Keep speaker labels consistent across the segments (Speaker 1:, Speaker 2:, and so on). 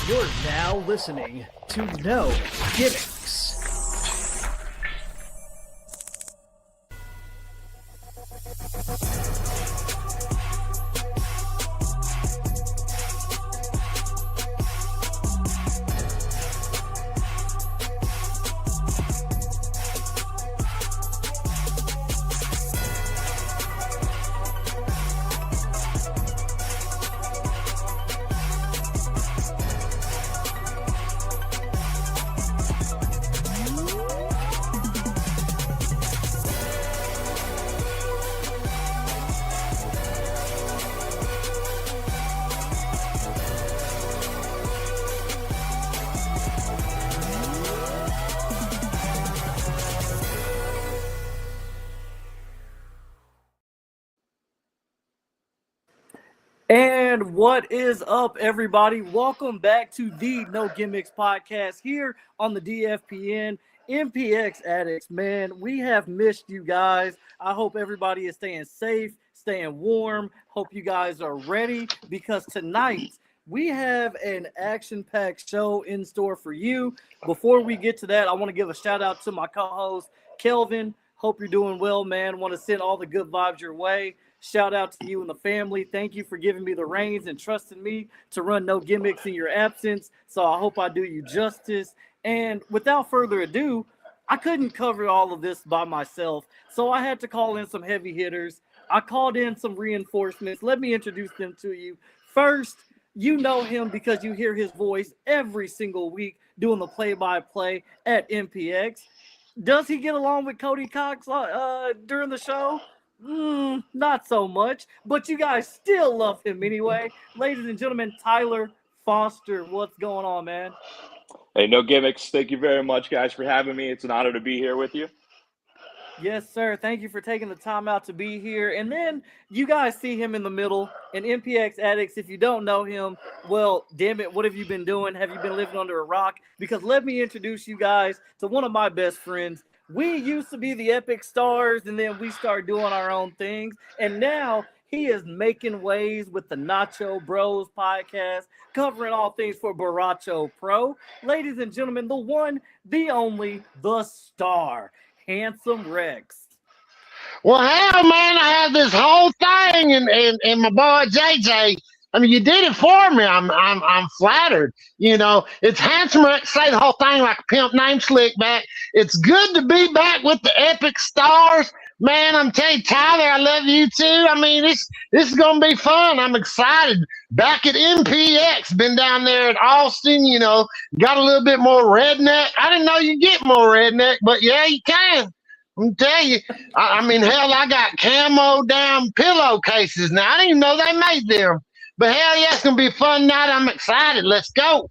Speaker 1: You're now listening to No Gimmicks. And what is up, everybody? Welcome back to the No Gimmicks podcast here on the DFPN. MPX addicts, man, we have missed you guys. I hope everybody is staying safe, staying warm. Hope you guys are ready because tonight we have an action-packed show in store for you. Before we get to that, I want to give a shout out to my co-host, Kelvin. Hope you're doing well, man. Want to send all the good vibes your way. Shout out to you and the family. Thank you for giving me the reins and trusting me to run No Gimmicks in your absence. So I hope I do you justice. And without further ado, I couldn't cover all of this by myself. So I had to call in some heavy hitters. I called in some reinforcements. Let me introduce them to you. First, you know him because you hear his voice every single week doing the play-by-play at MPX. Does he get along with Cody Cox during the show? Not so much, but you guys still love him anyway. Ladies and gentlemen, Tyler Foster, what's going on, man?
Speaker 2: Hey, No Gimmicks. Thank you very much, guys, for having me. It's an honor to be here with you.
Speaker 1: Yes, sir. Thank you for taking the time out to be here. And then you guys see him in the middle. And MPX addicts, if you don't know him, well, damn it, what have you been doing? Have you been living under a rock? Because let me introduce you guys to one of my best friends. We used to be the Epic Stars, and then we started doing our own things. And now he is making waves with the Nacho Bros podcast, covering all things for Baracho Pro. Ladies and gentlemen, the one, the only, the star, Handsome Rex.
Speaker 3: Well, hell, man, I had this whole thing, and my boy JJ. I mean, you did it for me. I'm flattered. You know, it's Handsome Rex. Say the whole thing like a pimp named Slickback. It's good to be back with the Epic Stars, man. I'm telling you, Tyler, I love you too. I mean, this is gonna be fun. I'm excited. Back at MPX, been down there at Austin. You know, got a little bit more redneck. I didn't know you get more redneck, but yeah, you can. I'm tell you, I mean, hell, I got camo down pillowcases now. I didn't even know they made them. But hell yeah, it's going to be a fun night. I'm excited. Let's go.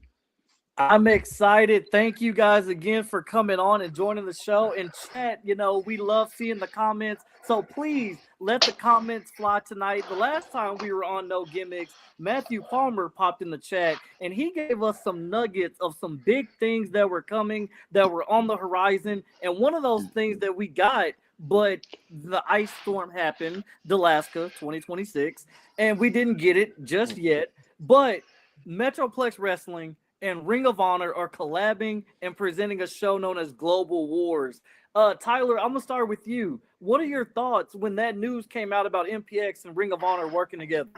Speaker 1: I'm excited. Thank you guys again for coming on and joining the show. And chat, you know, we love seeing the comments. So please let the comments fly tonight. The last time we were on No Gimmicks, Matthew Palmer popped in the chat and he gave us some nuggets of some big things that were coming, that were on the horizon. And one of those things that we got, but the ice storm happened, Alaska 2026, and we didn't get it just yet. But Metroplex Wrestling and Ring of Honor are collabing and presenting a show known as Global Wars. Tyler, I'm going to start with you. What are your thoughts when that news came out about MPX and Ring of Honor working together?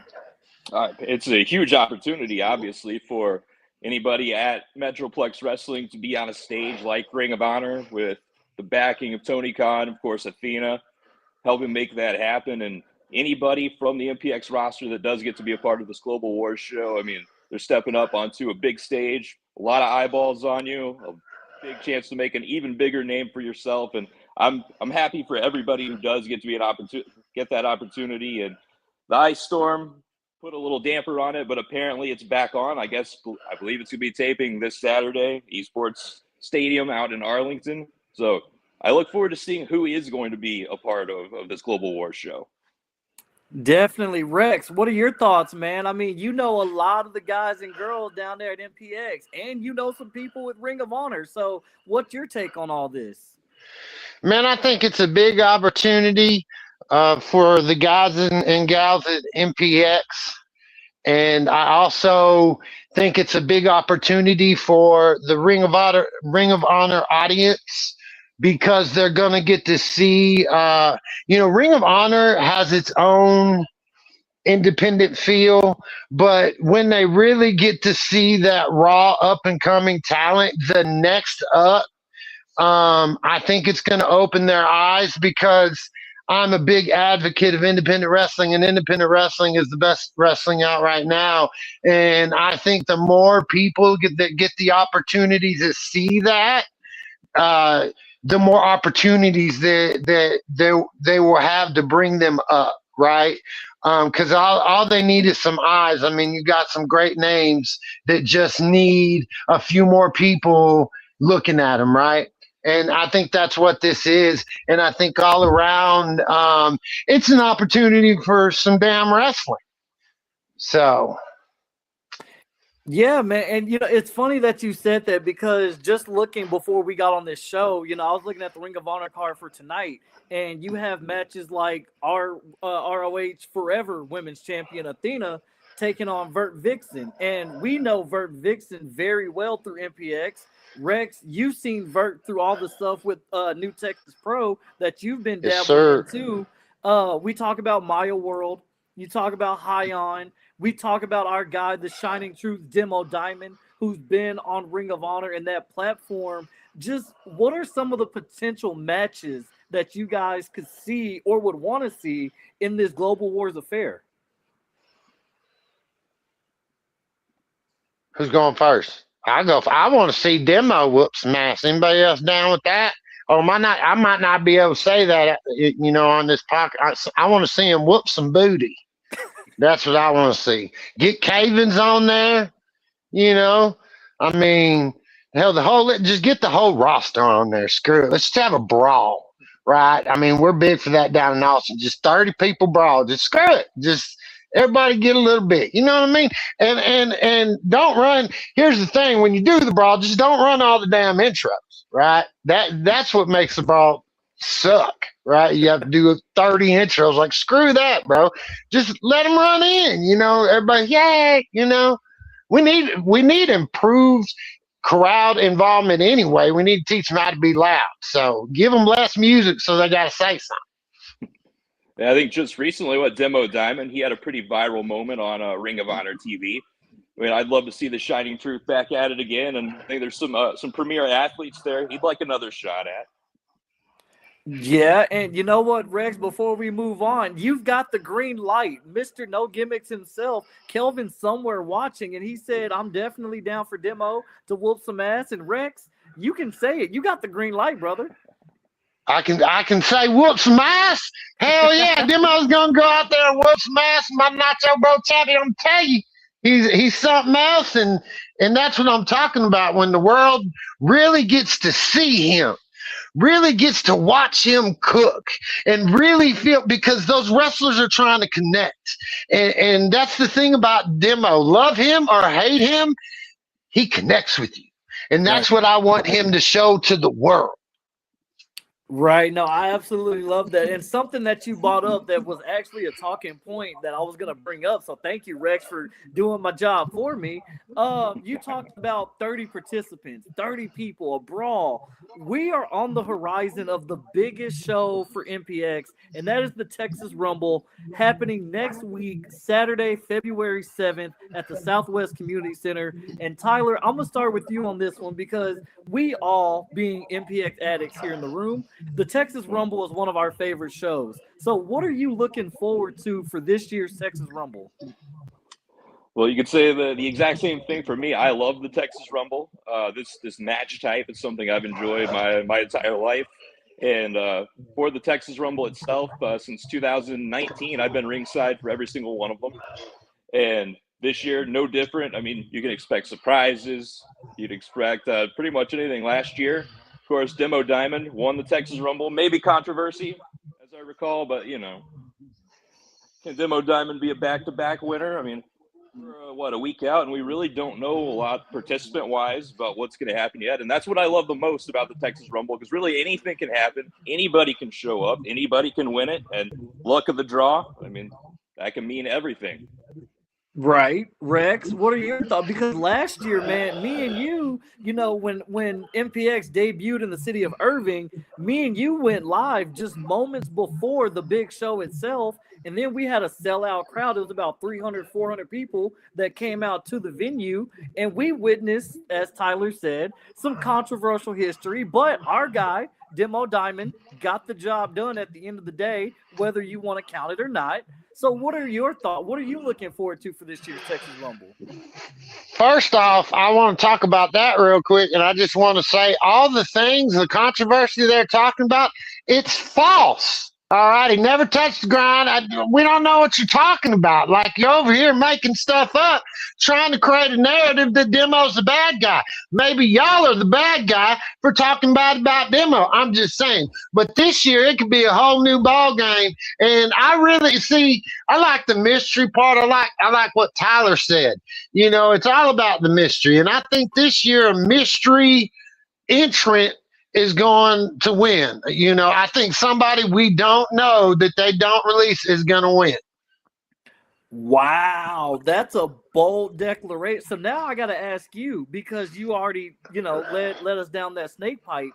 Speaker 2: It's a huge opportunity, obviously, for anybody at Metroplex Wrestling to be on a stage like Ring of Honor with the backing of Tony Khan, of course, Athena, helping make that happen. And anybody from the MPX roster that does get to be a part of this Global Wars show, I mean, they're stepping up onto a big stage, a lot of eyeballs on you, a big chance to make an even bigger name for yourself. And I'm happy for everybody who does get to be get that opportunity. And the ice storm put a little damper on it, but apparently it's back on. I believe it's going to be taping this Saturday, Esports Stadium out in Arlington. So I look forward to seeing who is going to be a part of this Global Wars show.
Speaker 1: Definitely. Rex, what are your thoughts, man? I mean, you know a lot of the guys and girls down there at MPX, and you know some people with Ring of Honor. So what's your take on all this?
Speaker 3: Man, I think it's a big opportunity for the guys and gals at MPX. And I also think it's a big opportunity for the Ring of Honor audience because they're going to get to see, Ring of Honor has its own independent feel, but when they really get to see that raw up and coming talent, the next up, I think it's going to open their eyes because I'm a big advocate of independent wrestling, and independent wrestling is the best wrestling out right now. And I think the more people get the opportunity to see that, uh, the more opportunities they will have to bring them up, right? Because all they need is some eyes. I mean, you got some great names that just need a few more people looking at them, right? And I think that's what this is. And I think all around, it's an opportunity for some damn wrestling. So
Speaker 1: Yeah, man. And it's funny that you said that because just looking before we got on this show, I was looking at the Ring of Honor card for tonight, and you have matches like our ROH Forever Women's Champion Athena taking on Vert Vixen, and we know Vert Vixen very well through MPX. Rex, you've seen Vert through all the stuff with New Texas Pro that you've been
Speaker 3: yes,
Speaker 1: dabbling
Speaker 3: sir.
Speaker 1: into. We talk about Maya World. You talk about High On. We talk about our guy, the Shining Truth Demo Diamond, who's been on Ring of Honor and that platform. Just what are some of the potential matches that you guys could see or would want to see in this Global Wars affair?
Speaker 3: Who's going first? I go. I want to see Demo whoop some ass. Anybody else down with that? Or might not? I might not be able to say that. On this podcast, I want to see him whoop some booty. That's what I want to see. Get Cavens on there. I mean, hell, just get the whole roster on there. Screw it. Let's just have a brawl, right? I mean, we're big for that down in Austin. Just 30 people brawl. Just screw it. Just everybody get a little bit. You know what I mean? And don't run. Here's the thing: when you do the brawl, just don't run all the damn intros, right? That's what makes the brawl suck, right? You have to do 30 intros. Like screw that, bro. Just let them run in. Everybody, yay. We need improved crowd involvement anyway. We need to teach them how to be loud. So give them less music so they got to say something.
Speaker 2: Yeah, I think just recently, Demo Diamond, he had a pretty viral moment on Ring of Honor TV. I mean, I'd love to see the Shining Truth back at it again, and I think there's some premier athletes there he'd like another shot at.
Speaker 1: Yeah, and you know what, Rex, before we move on, you've got the green light. Mr. No Gimmicks himself, Kelvin's somewhere watching, and he said, I'm definitely down for Demo to whoop some ass. And Rex, you can say it. You got the green light, brother.
Speaker 3: I can say whoop some ass. Hell yeah, Demo's gonna go out there and whoop some ass. My Nacho Bro champion, I'm telling you, he's something else, and that's what I'm talking about. When the world really gets to see him, really gets to watch him cook, and really feel, because those wrestlers are trying to connect, and that's the thing about Demo. Love him or hate him, he connects with you, and that's what I want him to show to the world.
Speaker 1: Right. No, I absolutely love that. And something that you brought up that was actually a talking point that I was going to bring up. So thank you, Rex, for doing my job for me. You talked about 30 participants, 30 people, a brawl. We are on the horizon of the biggest show for MPX, and that is the Texas Rumble happening next week, Saturday, February 7th at the Southwest Community Center. And Tyler, I'm going to start with you on this one because we all, being MPX addicts here in the room, the Texas Rumble is one of our favorite shows. So what are you looking forward to for this year's Texas Rumble?
Speaker 2: Well, you could say the exact same thing for me. I love the Texas Rumble. This match type is something I've enjoyed my entire life. And for the Texas Rumble itself, since 2019, I've been ringside for every single one of them. And this year, no different. I mean, you can expect surprises. You'd expect pretty much anything. Last year, of course, Demo Diamond won the Texas Rumble. Maybe controversy, as I recall, but, can Demo Diamond be a back-to-back winner? I mean, we're, a week out, and we really don't know a lot participant-wise about what's going to happen yet. And that's what I love the most about the Texas Rumble, because really anything can happen. Anybody can show up. Anybody can win it. And luck of the draw, I mean, that can mean everything.
Speaker 1: Right, Rex. What are your thoughts? Because last year, man, me and you, when MPX debuted in the city of Irving, me and you went live just moments before the big show itself, and then we had a sellout crowd. It was about 300, 400 people that came out to the venue, and we witnessed, as Tyler said, some controversial history. But our guy, Demo Diamond, got the job done at the end of the day, whether you want to count it or not. So, what are your thoughts? What are you looking forward to for this year's Texas Rumble?
Speaker 3: First off, I want to talk about that real quick, and I just want to say all the things, the controversy they're talking about, it's false. All right, he never touched the ground. We don't know what you're talking about. Like you're over here making stuff up, trying to create a narrative that Demo's the bad guy. Maybe y'all are the bad guy for talking bad about Demo. I'm just saying. But this year it could be a whole new ball game, and I really see. I like the mystery part. I like what Tyler said. It's all about the mystery. And I think this year a mystery entrant is going to win. I think somebody we don't know that they don't release is going to win.
Speaker 1: Wow, that's a bold declaration. So now I got to ask you, because you already, led us down that snake pipe.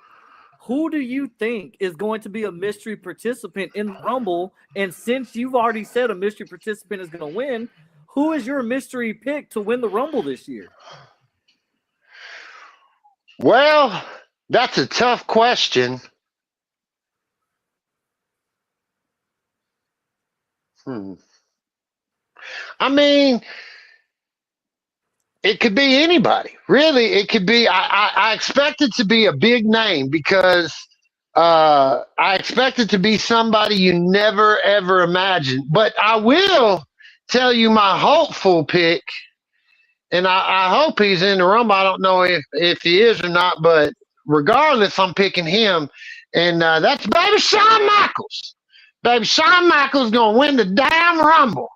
Speaker 1: Who do you think is going to be a mystery participant in the Rumble? And since you've already said a mystery participant is going to win, who is your mystery pick to win the Rumble this year?
Speaker 3: Well, that's a tough question. I mean, it could be anybody. Really, it could be. I expect it to be a big name because I expect it to be somebody you never ever imagined. But I will tell you my hopeful pick, and I hope he's in the Rumble. I don't know if he is or not, but regardless, I'm picking him, and that's baby Shawn Michaels. Baby Shawn Michaels gonna win the damn Rumble.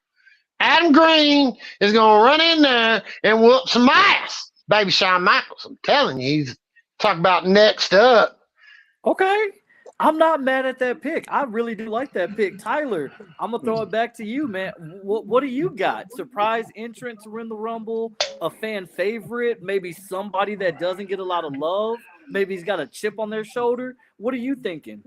Speaker 3: Adam Green is going to run in there and whoop some ass. Baby Shawn Michaels. I'm telling you, he's talk about next up.
Speaker 1: Okay. I'm not mad at that pick. I really do like that pick. Tyler, I'm going to throw it back to you, man. What do you got? Surprise entrant to win the Rumble? A fan favorite? Maybe somebody that doesn't get a lot of love? Maybe he's got a chip on their shoulder? What are you thinking?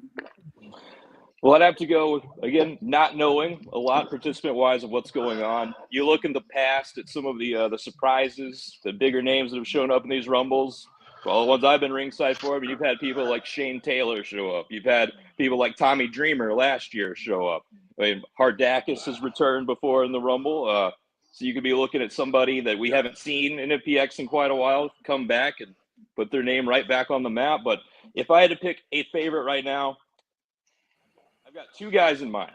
Speaker 2: Well, I'd have to go with, again, not knowing a lot participant-wise of what's going on. You look in the past at some of the surprises, the bigger names that have shown up in these Rumbles. Well, the ones I've been ringside for, but you've had people like Shane Taylor show up. You've had people like Tommy Dreamer last year show up. I mean, Hardakis has returned before in the Rumble. So you could be looking at somebody that we haven't seen in MPX in quite a while come back and put their name right back on the map. But if I had to pick a favorite right now, I've got two guys in mind.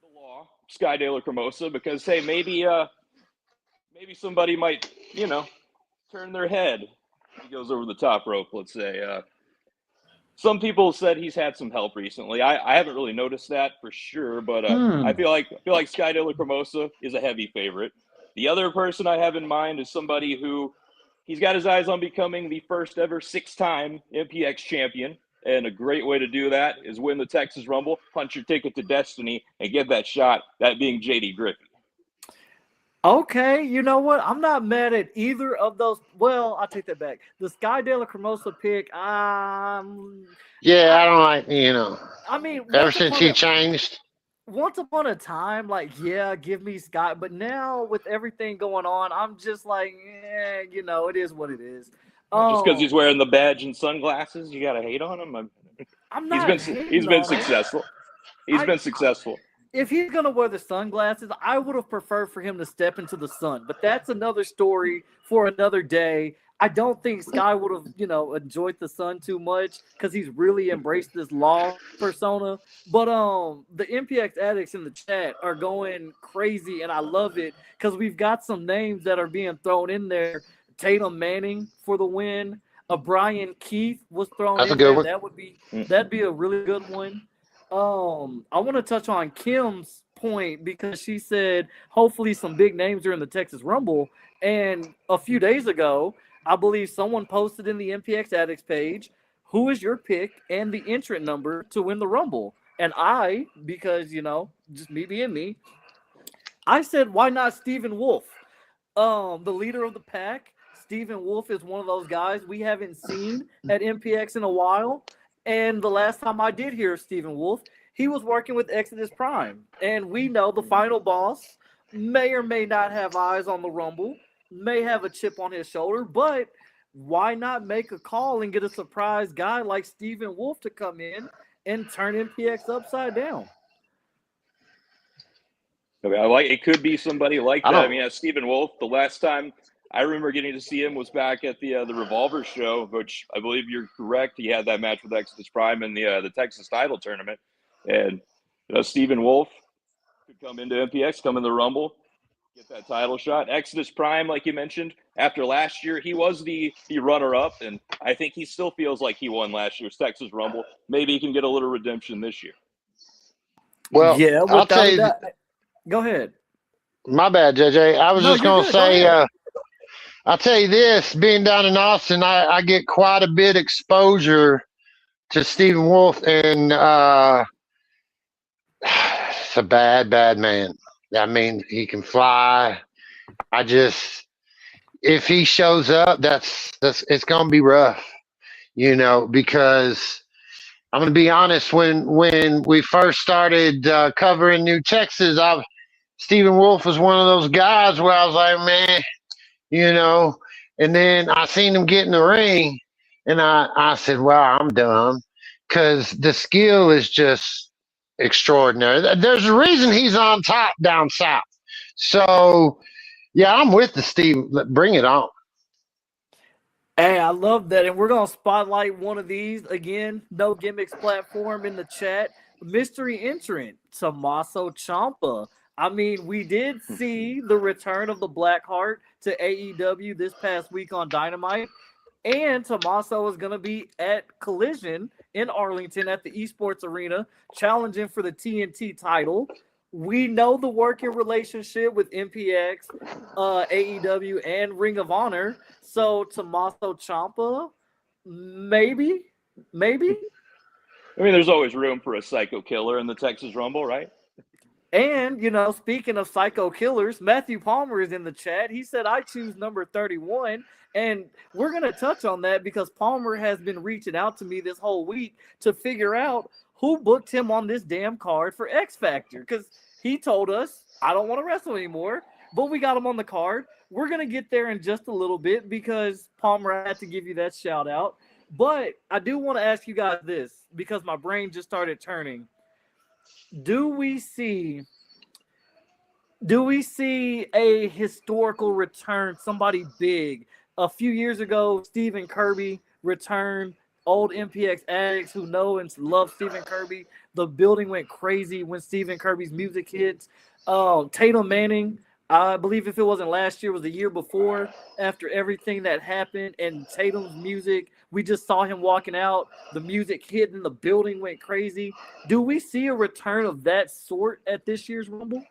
Speaker 2: The Law, Sky De La Cremosa, because hey, maybe somebody might, turn their head. He goes over the top rope, let's say. Some people said he's had some help recently. I haven't really noticed that for sure, but I feel like Sky De La Cremosa is a heavy favorite. The other person I have in mind is somebody who he's got his eyes on becoming the first ever 6-time MPX champion. And a great way to do that is win the Texas Rumble, punch your ticket to destiny, and get that shot, that being JD Griffey.
Speaker 1: Okay, you know what? I'm not mad at either of those. Well, I'll take that back. The Sky De La Cremosa pick,
Speaker 3: I don't like,
Speaker 1: I mean,
Speaker 3: ever since he changed.
Speaker 1: Once upon a time, give me Sky. But now with everything going on, I'm just like, it is what it is.
Speaker 2: Just because he's wearing the badge and sunglasses, you got to hate on him?
Speaker 1: I'm not.
Speaker 2: He's been successful. He's been successful.
Speaker 1: If he's going to wear the sunglasses, I would have preferred for him to step into the sun. But that's another story for another day. I don't think Sky would have, enjoyed the sun too much because he's really embraced this Law persona. But the MPX addicts in the chat are going crazy, and I love it because we've got some names that are being thrown in there. Tatum Manning for the win. Brian Keith was thrown in there. That'd be a really good one. I want to touch on Kim's point because she said hopefully some big names are in the Texas Rumble. And a few days ago, I believe someone posted in the MPX Addicts page, who is your pick and the entrant number to win the Rumble? And because, just me being me, I said, why not Stephen Wolf? The leader of the pack. Stephen Wolf is one of those guys we haven't seen at MPX in a while. And the last time I did hear Stephen Wolf, he was working with Exodus Prime. And we know the final boss may or may not have eyes on the Rumble, may have a chip on his shoulder, but why not make a call and get a surprise guy like Stephen Wolf to come in and turn MPX upside down?
Speaker 2: I mean, it could be somebody like that. I mean, Stephen Wolf, the last time I remember getting to see him was back at the Revolver show, which I believe you're correct. He had that match with Exodus Prime in the Texas title tournament. And Stephen Wolf could come into MPX, come in the Rumble, get that title shot. Exodus Prime, like you mentioned, after last year, he was the runner-up, and I think he still feels like he won last year's Texas Rumble. Maybe he can get a little redemption this year.
Speaker 3: Well,
Speaker 1: yeah,
Speaker 3: I'll tell you.
Speaker 1: Go ahead.
Speaker 3: My bad, JJ. I was just going to say, I'll tell you this, being down in Austin, I get quite a bit exposure to Stephen Wolf, and it's a bad man. I mean, he can fly. If he shows up, it's going to be rough, because I'm going to be honest, when we first started covering New Texas, Stephen Wolf was one of those guys where I was like, man, and then I seen him get in the ring, and I said, wow, I'm done, because the skill is just extraordinary. There's a reason he's on top down south. So, yeah, I'm with the Steve. Bring it on.
Speaker 1: Hey, I love that. And we're going to spotlight one of these. Again, No Gimmicks platform in the chat. Mystery entrant, Tommaso Ciampa. I mean, we did see the return of the Blackheart to AEW this past week on Dynamite. And Tommaso is going to be at Collision in Arlington at the Esports Arena, challenging for the TNT title. We know the working relationship with MPX, AEW, and Ring of Honor. So Tommaso Ciampa, maybe. I mean,
Speaker 2: there's always room for a psycho killer in the Texas Rumble, right?
Speaker 1: And, speaking of psycho killers, Matthew Palmer is in the chat. He said, I choose number 31. And we're going to touch on that because Palmer has been reaching out to me this whole week to figure out who booked him on this damn card for X Factor. Because he told us, I don't want to wrestle anymore, but we got him on the card. We're going to get there in just a little bit because Palmer, I had to give you that shout out. But I do want to ask you guys this because my brain just started turning. Do we see a historical return, somebody big? A few years ago, Stephen Kirby returned, old MPX addicts who know and love Stephen Kirby. The building went crazy when Stephen Kirby's music hits. Tatum Manning, I believe if it wasn't last year, it was the year before, after everything that happened and Tatum's music, we just saw him walking out, the music hit and the building went crazy. Do we see a return of that sort at this year's Rumble?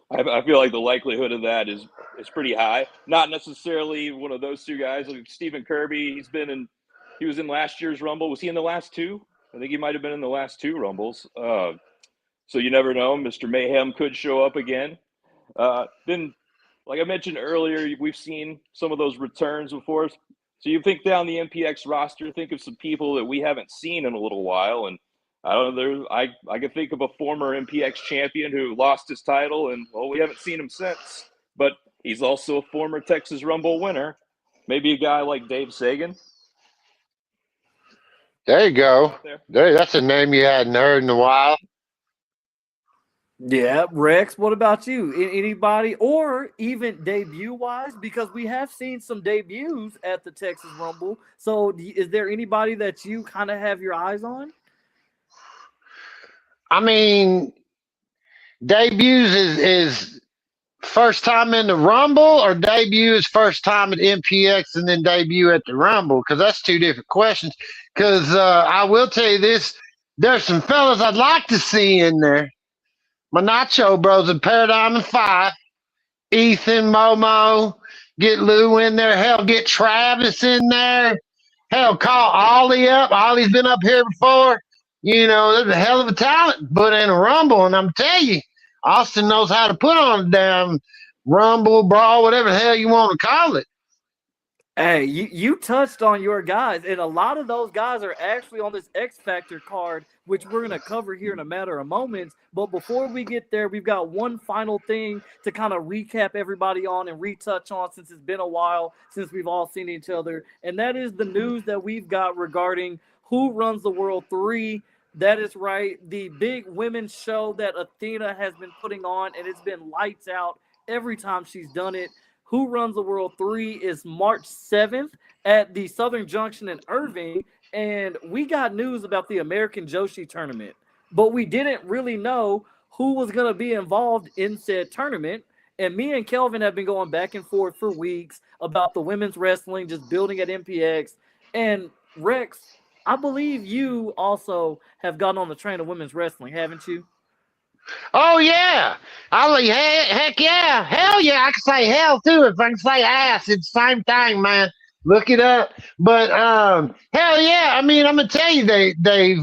Speaker 2: I feel like the likelihood of that is pretty high. Not necessarily one of those two guys. Like Stephen Kirby, he was in last year's Rumble. Was he in the last two? I think he might have been in the last two Rumbles. So you never know. Mr. Mayhem could show up again. Then, like I mentioned earlier, we've seen some of those returns before. So you think down the MPX roster, think of some people that we haven't seen in a little while. And I don't know, I can think of a former MPX champion who lost his title, and, well, we haven't seen him since. But he's also a former Texas Rumble winner. Maybe a guy like Dave Sagan.
Speaker 3: There you go. That's a name you hadn't heard in a while.
Speaker 1: Yeah, Rex, what about you? Anybody, or even debut-wise? Because we have seen some debuts at the Texas Rumble. So is there anybody that you kind of have your eyes on?
Speaker 3: I mean, debuts is first time in the Rumble, or debut is first time at MPX and then debut at the Rumble? Because that's two different questions. Because I will tell you this, there's some fellas I'd like to see in there. My Nacho Bros in Paradigm and 5. Ethan, Momo, get Lou in there. Hell, get Travis in there. Hell, call Ollie up. Ollie's been up here before. There's a hell of a talent put in a Rumble, and I'm telling you, Austin knows how to put on a damn rumble, brawl, whatever the hell you want to call it.
Speaker 1: Hey, you touched on your guys, and a lot of those guys are actually on this X Factor card, which we're going to cover here in a matter of moments. But before we get there, we've got one final thing to kind of recap everybody on and retouch on, since it's been a while since we've all seen each other. And that is the news that we've got regarding Who Runs the World 3. That is right, the big women's show that Athena has been putting on, and it's been lights out every time she's done it. Who Runs the World 3 is March 7th at the Southern Junction in Irving. And we got news about the American Joshi tournament, but we didn't really know who was going to be involved in said tournament. And me and Kelvin have been going back and forth for weeks about the women's wrestling, just building at MPX. And Rex, I believe you also have gotten on the train of women's wrestling, haven't you?
Speaker 3: Oh yeah, heck yeah, hell yeah. I can say hell too if I can say ass. It's the same thing, man. Look it up. But hell yeah. I mean, I'm gonna tell you, they've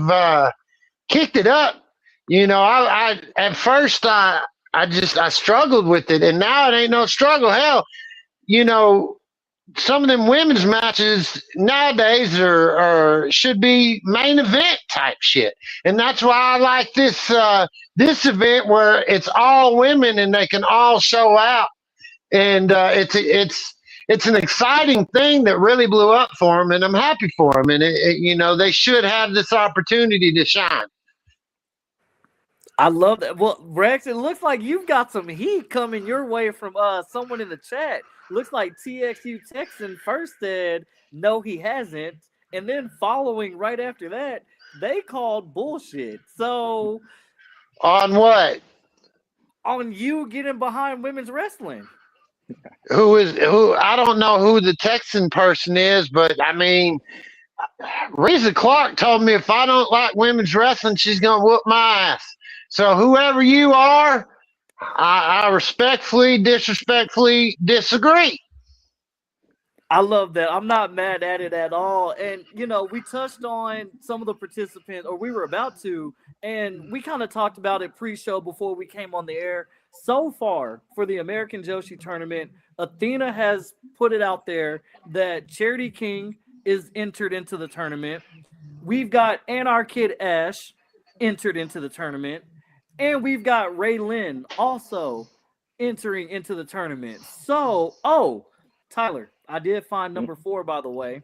Speaker 3: kicked it up. You know, I at first I struggled with it, and now it ain't no struggle. Hell, you know, some of them women's matches nowadays are should be main event type shit, and that's why I like this event where it's all women and they can all show out, and it's an exciting thing that really blew up for them, and I'm happy for them, and you know, they should have this opportunity to shine.
Speaker 1: I love that. Well, Rex, it looks like you've got some heat coming your way from someone in the chat. Looks like TXU Texan first said, no, he hasn't. And then following right after that, they called bullshit. So,
Speaker 3: On what?
Speaker 1: on you getting behind women's wrestling.
Speaker 3: Who? I don't know who the Texan person is, but I mean, Reza Clark told me if I don't like women's wrestling, she's gonna whoop my ass. So whoever you are, I respectfully, disrespectfully disagree.
Speaker 1: I love that. I'm not mad at it at all. And, you know, we touched on some of the participants, or we were about to, and we kind of talked about it pre-show before we came on the air. So far, for the American Joshi tournament, Athena has put it out there that Charity King is entered into the tournament. We've got Anarchid Ash entered into the tournament. And we've got Ray Lynn also entering into the tournament. So, Tyler, I did find number 4, by the way.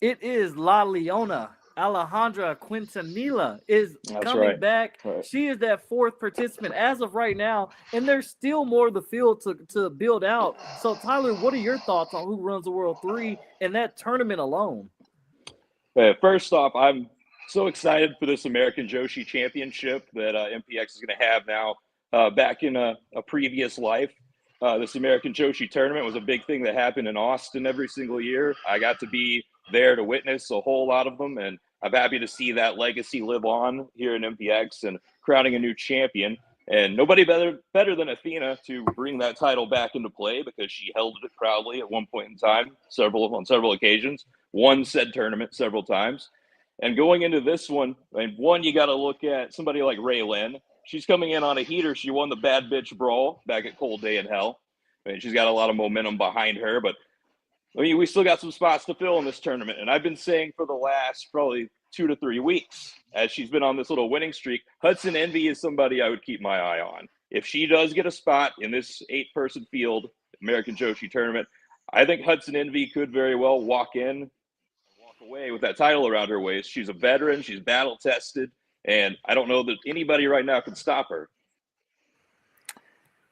Speaker 1: It is La Leona. Alejandra Quintanilla is coming back. Right. She is that 4th participant as of right now, and there's still more of the field to build out. So, Tyler, what are your thoughts on Who Runs the World 3 and that tournament alone?
Speaker 2: First off, I'm so excited for this American Joshi Championship that MPX is going to have now. Back in a previous life, this American Joshi tournament was a big thing that happened in Austin every single year. I got to be there to witness a whole lot of them, and I'm happy to see that legacy live on here in MPX and crowning a new champion. And nobody better than Athena to bring that title back into play, because she held it proudly at one point in time, on several occasions, won said tournament several times. And going into this one, you got to look at somebody like Ray Lynn. She's coming in on a heater. She won the Bad Bitch Brawl back at Cold Day in Hell. She's got a lot of momentum behind her, but we still got some spots to fill in this tournament. And I've been saying for the last probably 2 to 3 weeks, as she's been on this little winning streak, Hudson Envy is somebody I would keep my eye on. If she does get a spot in this 8-person field American Joshi tournament, I think Hudson Envy could very well walk away with that title around her waist. She's a veteran. She's battle tested. And I don't know that anybody right now can stop her.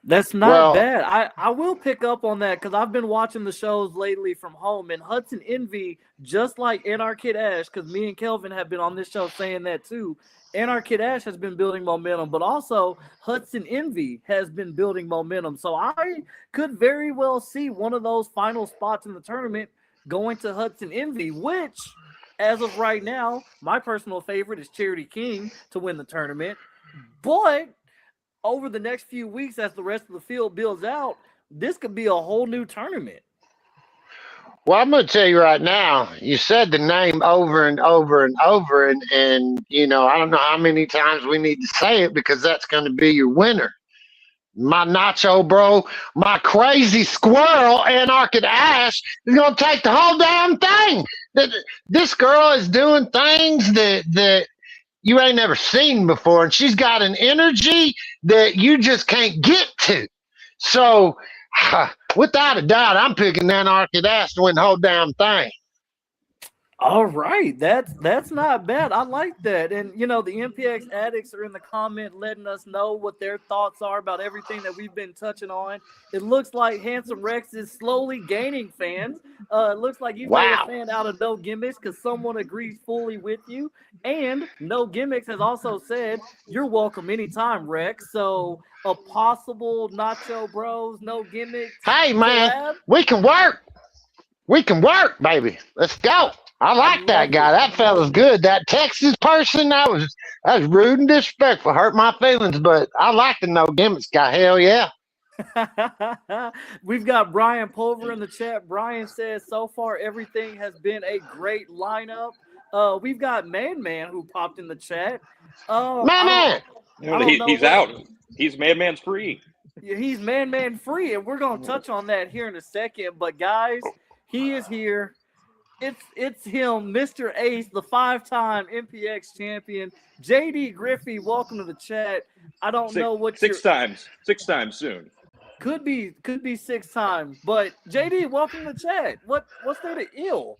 Speaker 1: That's not bad. I will pick up on that because I've been watching the shows lately from home, and Hudson Envy, just like Anarchid Ash, because me and Kelvin have been on this show saying that too. Anarchid Ash has been building momentum, but also Hudson Envy has been building momentum. So I could very well see one of those final spots in the tournament going to Hudson Envy, which, as of right now, my personal favorite is Charity King to win the tournament. But over the next few weeks, as the rest of the field builds out, this could be a whole new tournament.
Speaker 3: Well, I'm going to tell you right now, you said the name over and over and over, and I don't know how many times we need to say it because that's going to be your winner. My Nacho Bro, my crazy squirrel, Anarchic Ash, is going to take the whole damn thing. This girl is doing things that you ain't never seen before, and she's got an energy that you just can't get to. So, without a doubt, I'm picking Anarchic Ash to win the whole damn thing.
Speaker 1: All right, that's not bad. I like that. And the MPX addicts are in the comment letting us know what their thoughts are about everything that we've been touching on. It looks like Handsome Rex is slowly gaining fans. It looks like you've made a fan out of No Gimmicks because someone agrees fully with you. And No Gimmicks has also said you're welcome anytime, Rex. So a possible Nacho Bros, No Gimmicks.
Speaker 3: Hey man, we can work. We can work, baby. Let's go. I like that guy. That fella's good. That Texas person, that was rude and disrespectful. Hurt my feelings, but I like the No Gimmicks guy. Hell yeah.
Speaker 1: We've got Brian Pulver in the chat. Brian says, so far everything has been a great lineup. We've got Man who popped in the chat.
Speaker 3: Man.
Speaker 2: He's out. He's Man's free.
Speaker 1: He's Man free, and we're going to touch on that here in a second. But guys, he is here. It's him, Mr. Ace, the 5-time MPX champion. JD Griffey, welcome to the chat. I don't know what
Speaker 2: six times soon.
Speaker 1: Could be 6 times. But JD, welcome to the chat. What's there to ill?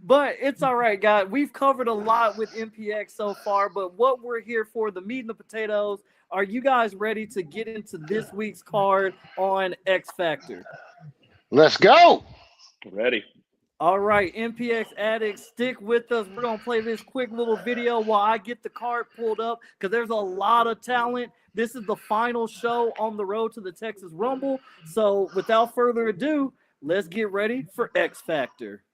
Speaker 1: But it's all right, guys. We've covered a lot with MPX so far, but what we're here for, the meat and the potatoes. Are you guys ready to get into this week's card on X Factor?
Speaker 3: Let's go.
Speaker 2: Ready.
Speaker 1: All right, MPX addicts, stick with us. We're going to play this quick little video while I get the card pulled up because there's a lot of talent. This is the final show on the road to the Texas Rumble. So without further ado, let's get ready for X Factor.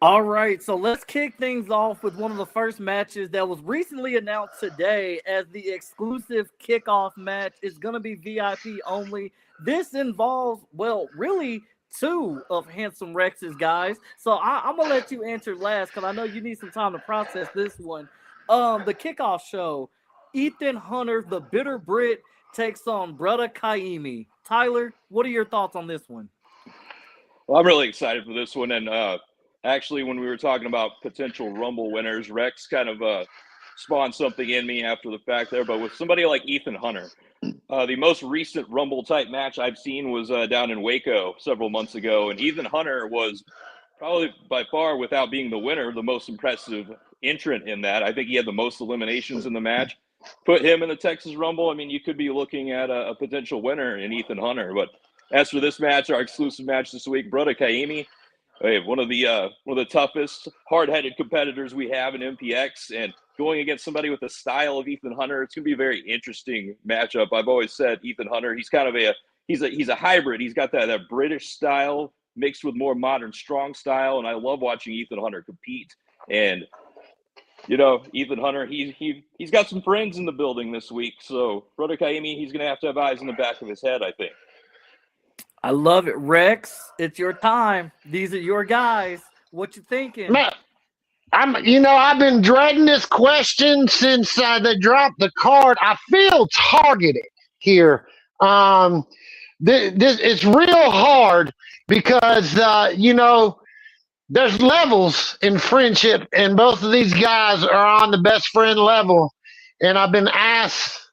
Speaker 1: All right, so let's kick things off with one of the first matches that was recently announced today as the exclusive kickoff match. It's going to be VIP only. This involves, well, really 2 of Handsome Rex's guys. So I'm going to let you answer last because I know you need some time to process this one. The kickoff show, Ethan Hunter, the Bitter Brit, takes on Brother Kaimi. Tyler, what are your thoughts on this one?
Speaker 2: Well, I'm really excited for this one, and actually, when we were talking about potential Rumble winners, Rex kind of spawned something in me after the fact there. But with somebody like Ethan Hunter, the most recent Rumble-type match I've seen was down in Waco several months ago. And Ethan Hunter was probably by far, without being the winner, the most impressive entrant in that. I think he had the most eliminations in the match. Put him in the Texas Rumble, I mean, you could be looking at a potential winner in Ethan Hunter. But as for this match, our exclusive match this week, Brother Kaimi, one of the toughest, hard-headed competitors we have in MPX, and going against somebody with the style of Ethan Hunter, it's going to be a very interesting matchup. I've always said Ethan Hunter, he's kind of he's a hybrid. He's got that British style mixed with more modern strong style, and I love watching Ethan Hunter compete. And Ethan Hunter, he's got some friends in the building this week, so Brother Kaimi, he's going to have eyes in the back of his head, I think.
Speaker 1: I love it, Rex. It's your time. These are your guys. What you thinking?
Speaker 3: Man, I've been dreading this question since they dropped the card. I feel targeted here. This it's real hard because there's levels in friendship, and both of these guys are on the best friend level. And I've been asked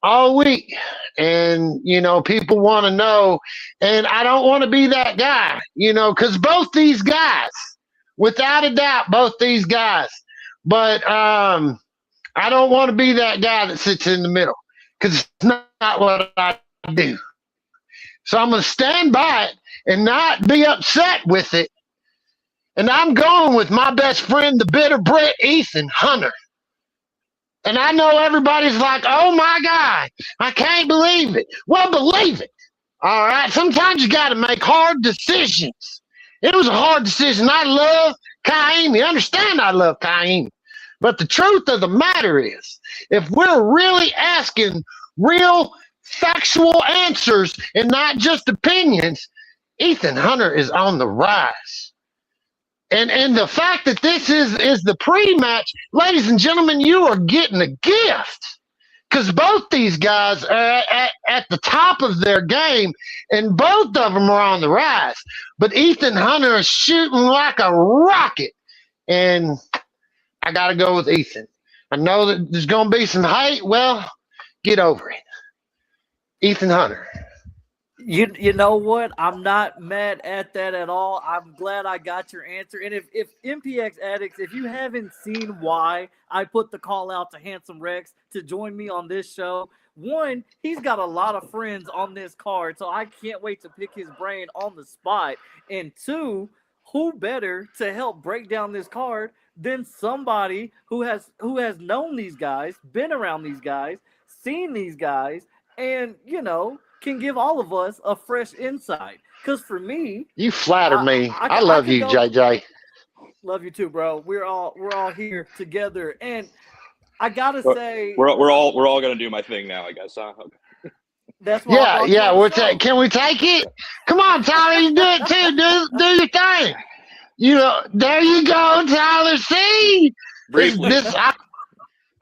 Speaker 3: all week, and people want to know, and I don't want to be that guy, because both these guys, without a doubt, both these guys, but I don't want to be that guy that sits in the middle, because it's not what I do. So I'm going to stand by it and not be upset with it, and I'm going with my best friend, the Bitter Brit, Ethan Hunter. And I know everybody's like, oh my God, I can't believe it. Well, believe it. All right. Sometimes you got to make hard decisions. It was a hard decision. I love Kaimi. Understand I love Kaimi. But the truth of the matter is, if we're really asking real factual answers and not just opinions, Ethan Hunter is on the rise. And the fact that this is the pre-match, ladies and gentlemen, you are getting a gift. Because both these guys are at the top of their game, and both of them are on the rise. But Ethan Hunter is shooting like a rocket. And I got to go with Ethan. I know that there's going to be some hate. Well, get over it. Ethan Hunter.
Speaker 1: You know what? I'm not mad at that at all. I'm glad I got your answer. And if MPX addicts, if you haven't seen why I put the call out to Handsome Rex to join me on this show, one, he's got a lot of friends on this card, so I can't wait to pick his brain on the spot. And two, who better to help break down this card than somebody who has known these guys, been around these guys, seen these guys, and can give all of us a fresh insight. Because for me,
Speaker 3: you flatter me. I love you, JJ.
Speaker 1: Love you too, bro. We're all here together, and I gotta say,
Speaker 2: we're all gonna do my thing now, I guess. Huh? Okay.
Speaker 1: That's why.
Speaker 3: Yeah. Can we take it? Come on, Tyler, you do it too. Do your thing. There you go, Tyler. See,
Speaker 2: Briefly,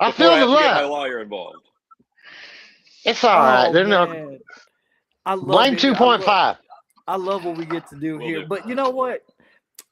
Speaker 3: I feel the love.
Speaker 2: Get my lawyer involved.
Speaker 3: It's all right. They're not.
Speaker 1: I love
Speaker 3: Blame 2.5.
Speaker 1: I love what we get to do here. But you know what?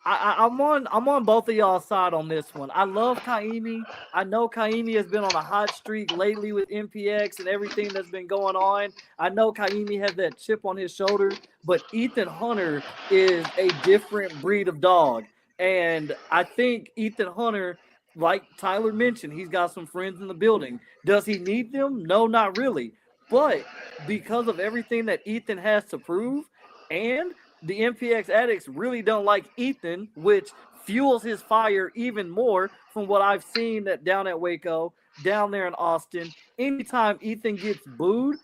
Speaker 1: I'm on both of y'all's side on this one. I love Kaimi. I know Kaimi has been on a hot streak lately with MPX and everything that's been going on. I know Kaimi has that chip on his shoulder, but Ethan Hunter is a different breed of dog. And I think Ethan Hunter, like Tyler mentioned, he's got some friends in the building. Does he need them? No, not really. But because of everything that Ethan has to prove, and the MPX addicts really don't like Ethan, which fuels his fire even more from what I've seen that down at Waco, down there in Austin. Anytime Ethan gets booed,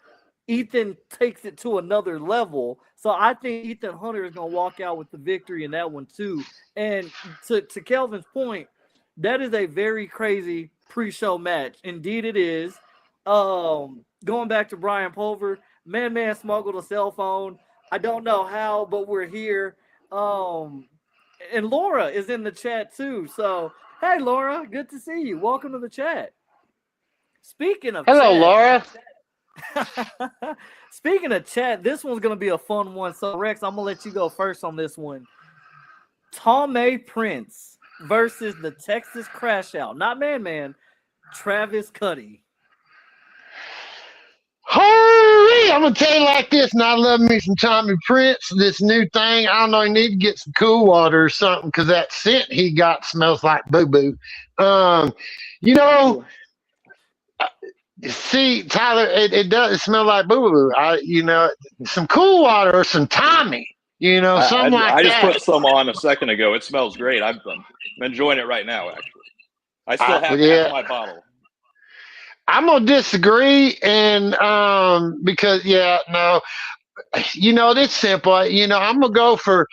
Speaker 1: Ethan takes it to another level. So I think Ethan Hunter is going to walk out with the victory in that one too. And to Kelvin's point, that is a very crazy pre-show match. Indeed it is. Going back to Brian Pulver, man smuggled a cell phone. I don't know how, but we're here. And Laura is in the chat too. So, hey, Laura, good to see you. Welcome to the chat. Speaking of
Speaker 3: Hello,
Speaker 1: chat,
Speaker 3: Laura.
Speaker 1: Speaking of chat, this one's going to be a fun one. So, Rex, I'm going to let you go first on this one. Tommy Prince versus the Texas Crash Out. Not Man, Travis Cuddy.
Speaker 3: Holy! I'm gonna tell you like this, and I love me some Tommy Prince. This new thing, I don't know. He need to get some cool water or something because that scent he got smells like boo boo. See, Tyler, it does smell like boo boo. Some cool water or some Tommy. Something like that.
Speaker 2: I just put some on a second ago. It smells great. I'm enjoying it right now. Actually, I still have half my bottle.
Speaker 3: I'm gonna disagree, and because it's simple. I'm gonna go for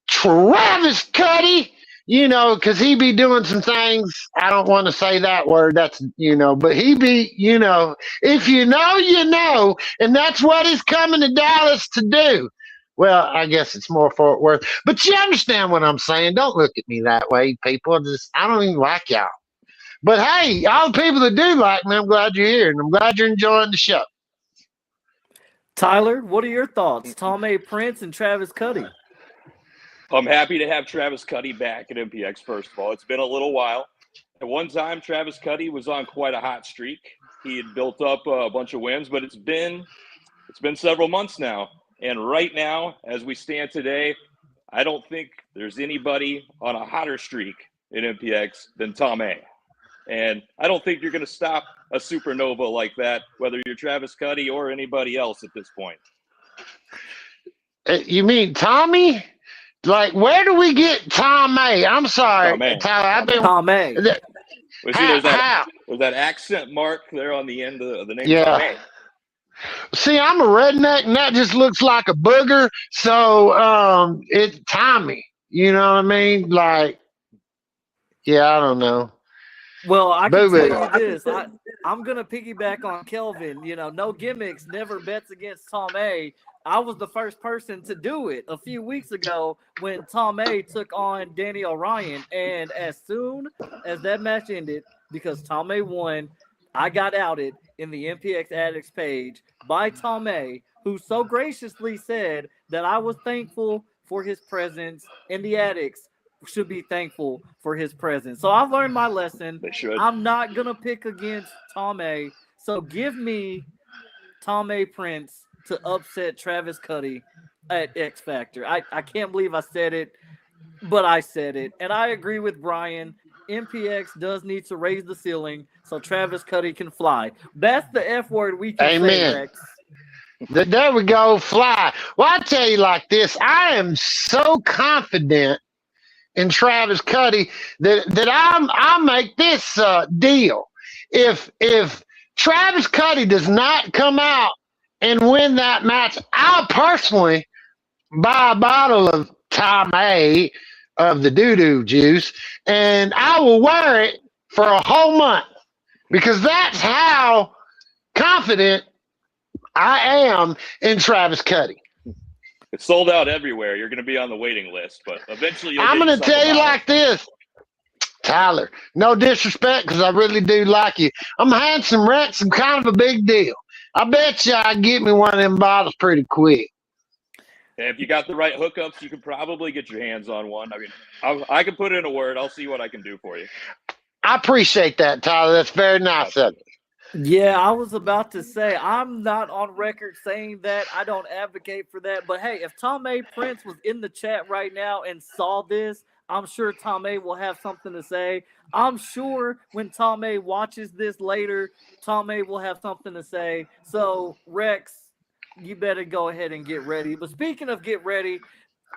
Speaker 3: Travis Cuddy. Because he be doing some things. I don't want to say that word. That's but he be if you know, and that's what he's coming to Dallas to do. Well, I guess it's more Fort Worth, but you understand what I'm saying. Don't look at me that way, people. I don't even like y'all. But hey, all the people that do like me, I'm glad you're here, and I'm glad you're enjoying the show.
Speaker 1: Tyler, what are your thoughts? Tommy Prince and Travis Cuddy.
Speaker 2: I'm happy to have Travis Cuddy back at MPX, first of all. It's been a little while. At one time, Travis Cuddy was on quite a hot streak. He had built up a bunch of wins, but it's been several months now. And right now, as we stand today, I don't think there's anybody on a hotter streak in MPX than Tom A. And I don't think you're going to stop a supernova like that, whether you're Travis Cuddy or anybody else at this point.
Speaker 3: You mean Tommy? Like, where do we get Tom A? I'm sorry,
Speaker 2: Tom A.
Speaker 3: Tyler.
Speaker 1: Tom A.
Speaker 2: Well, see, there's that accent mark there on the end of the name.
Speaker 3: Yeah. See, I'm a redneck, and that just looks like a booger. So, it's Tommy. You know what I mean? Like, yeah, I don't know.
Speaker 1: Well, I can tell you this. I'm going to piggyback on Kelvin. You know, No Gimmicks never bets against Tom A. I was the first person to do it a few weeks ago when Tom A took on Danny O'Ryan. And as soon as that match ended, because Tom A won, I got outed in the MPX Addicts page by Tom A, who so graciously said that I was thankful for his presence, and the Addicts should be thankful for his presence. So I've learned my lesson.
Speaker 2: They should.
Speaker 1: I'm not going to pick against Tom A. So give me Tom A. Prince to upset Travis Cuddy at X Factor. I can't believe I said it, but I said it. And I agree with Brian. MPX does need to raise the ceiling so Travis Cuddy can fly. That's the F word we can say, Rex.
Speaker 3: There we go, fly. Well, I tell you like this. I am so confident in Travis Cuddy that I'll make this deal. If Travis Cuddy does not come out and win that match, I'll personally buy a bottle of Tom A of the doo-doo juice, and I will wear it for a whole month because that's how confident I am in Travis Cuddy.
Speaker 2: It's sold out everywhere. You're going to be on the waiting list, but eventually
Speaker 3: I'm going to tell you like this, Tyler, no disrespect because I really do like you. I'm handsome, Rex. I'm kind of a big deal. I bet you I get me one of them bottles pretty quick.
Speaker 2: And if you got the right hookups, you could probably get your hands on one. I mean, I can put in a word. I'll see what I can do for you.
Speaker 3: I appreciate that, Tyler. That's very nice of you.
Speaker 1: Yeah, I was about to say, I'm not on record saying that. I don't advocate for that. But, hey, if Tom A. Prince was in the chat right now and saw this, I'm sure Tom A. will have something to say. I'm sure when Tom A. watches this later, Tom A. will have something to say. So, Rex, you better go ahead and get ready. But speaking of get ready,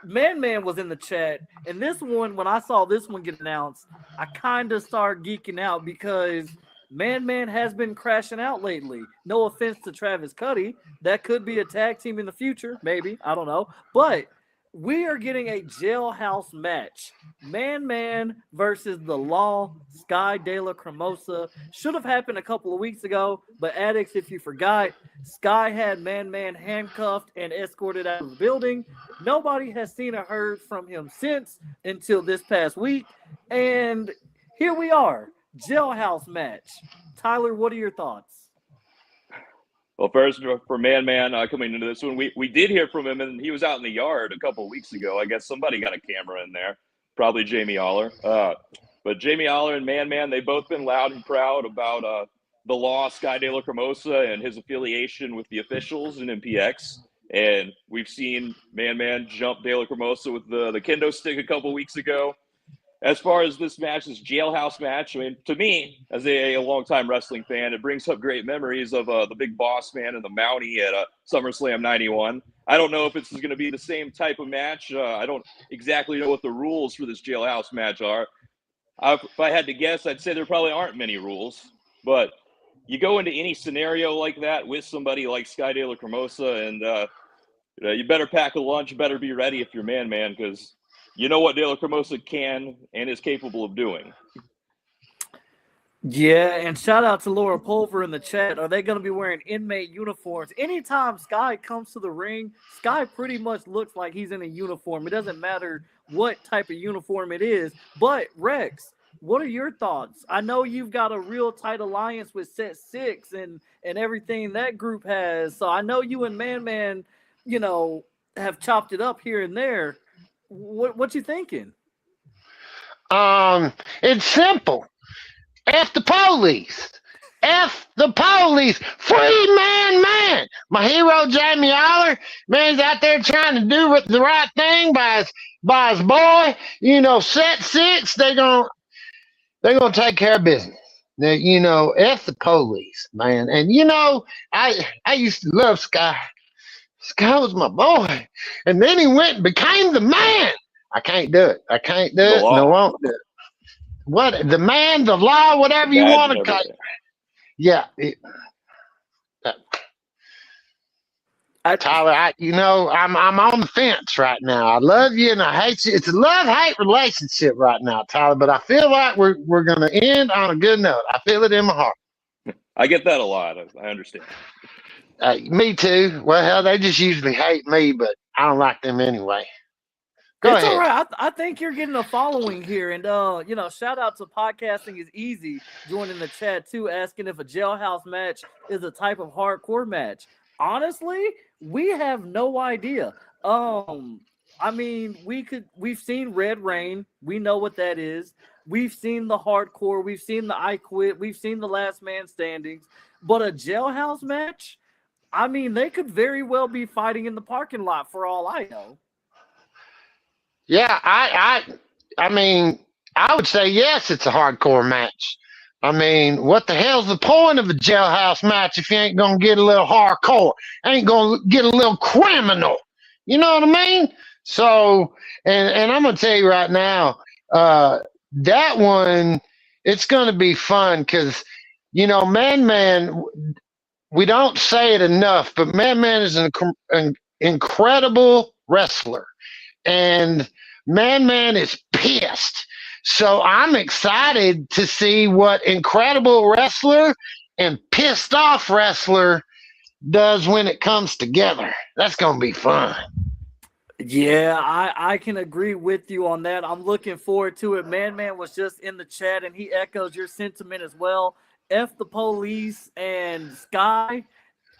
Speaker 1: Man was in the chat. And this one, when I saw this one get announced, I kind of started geeking out because Man has been crashing out lately. No offense to Travis Cuddy. That could be a tag team in the future, maybe. I don't know. But we are getting a jailhouse match. Man versus the Law, Sky De La Cremosa. Should have happened a couple of weeks ago, but Addicts, if you forgot, Sky had Man handcuffed and escorted out of the building. Nobody has seen or heard from him since until this past week. And here we are, jailhouse match. Tyler, what are your thoughts?
Speaker 2: Well, first, for Man coming into this one, we did hear from him, and he was out in the yard a couple of weeks ago. I guess somebody got a camera in there, probably Jamie Aller. But Jamie Aller and Man, they've both been loud and proud about the Law, Sky De La Cremosa, and his affiliation with the officials in MPX. And we've seen Man jump De La Cremosa with the kendo stick a couple of weeks ago. As far as this match, this jailhouse match, I mean, to me, as a longtime wrestling fan, it brings up great memories of the Big Boss Man and the Mountie at SummerSlam 91. I don't know if this is going to be the same type of match. I don't exactly know what the rules for this jailhouse match are. If I had to guess, I'd say there probably aren't many rules. But you go into any scenario like that with somebody like Sky De La Cremosa, and you better pack a lunch, better be ready if you're Man, because you know what De La Cremosa can and is capable of doing.
Speaker 1: Yeah, and shout out to Laura Pulver in the chat. Are they going to be wearing inmate uniforms? Anytime Sky comes to the ring, Sky pretty much looks like he's in a uniform. It doesn't matter what type of uniform it is. But, Rex, what are your thoughts? I know you've got a real tight alliance with Set 6 and everything that group has. So I know you and Man, have chopped it up here and there. What you thinking?
Speaker 3: It's simple. F the police. F the police. Free Man. My hero Jamie Aller, man's out there trying to do the right thing by his boy. Set 6. They're gonna take care of business. Now, F the police, man. And I used to love Sky. Sky was my boy. And then he went and became the man. I can't do it. No, I won't do it. what the man, the law, whatever you
Speaker 2: Badge
Speaker 3: want
Speaker 2: and
Speaker 3: to call it.
Speaker 2: everything.
Speaker 3: Yeah,
Speaker 1: I,
Speaker 3: Tyler, I'm on the fence right now. I love you and I hate you. It's a love-hate relationship right now, Tyler. But I feel like we're gonna end on a good note. I feel it in my heart.
Speaker 2: I get that a lot. I understand.
Speaker 3: Me too. Well, hell, they just usually hate me, but I don't like them anyway. Go
Speaker 1: it's all
Speaker 3: ahead.
Speaker 1: right. I think you're getting a following here, and shout out to Podcasting is Easy joining the chat too, asking if a jailhouse match is a type of hardcore match. Honestly, we have no idea. I mean, we've seen Red Rain, we know what that is. We've seen the hardcore, we've seen the I Quit, we've seen the Last Man Standings, but a jailhouse match. I mean, they could very well be fighting in the parking lot for all I know.
Speaker 3: Yeah, I mean, I would say yes, it's a hardcore match. I mean, what the hell's the point of a jailhouse match if you ain't gonna get a little hardcore? Ain't gonna get a little criminal. You know what I mean? So, and I'm gonna tell you right now, that one, it's gonna be fun because, Man, we don't say it enough, but Man is an incredible wrestler and Man is pissed. So I'm excited to see what incredible wrestler and pissed off wrestler does when it comes together. That's going to be fun.
Speaker 1: Yeah, I can agree with you on that. I'm looking forward to it. Man was just in the chat and he echoes your sentiment as well. F the police and Sky.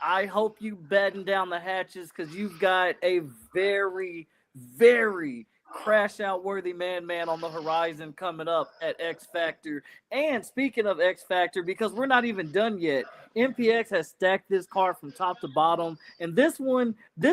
Speaker 1: I hope you batten down the hatches because you've got a very, very crash out worthy man on the horizon coming up at X Factor. And speaking of X Factor, because we're not even done yet, MPX has stacked this card from top to bottom. And this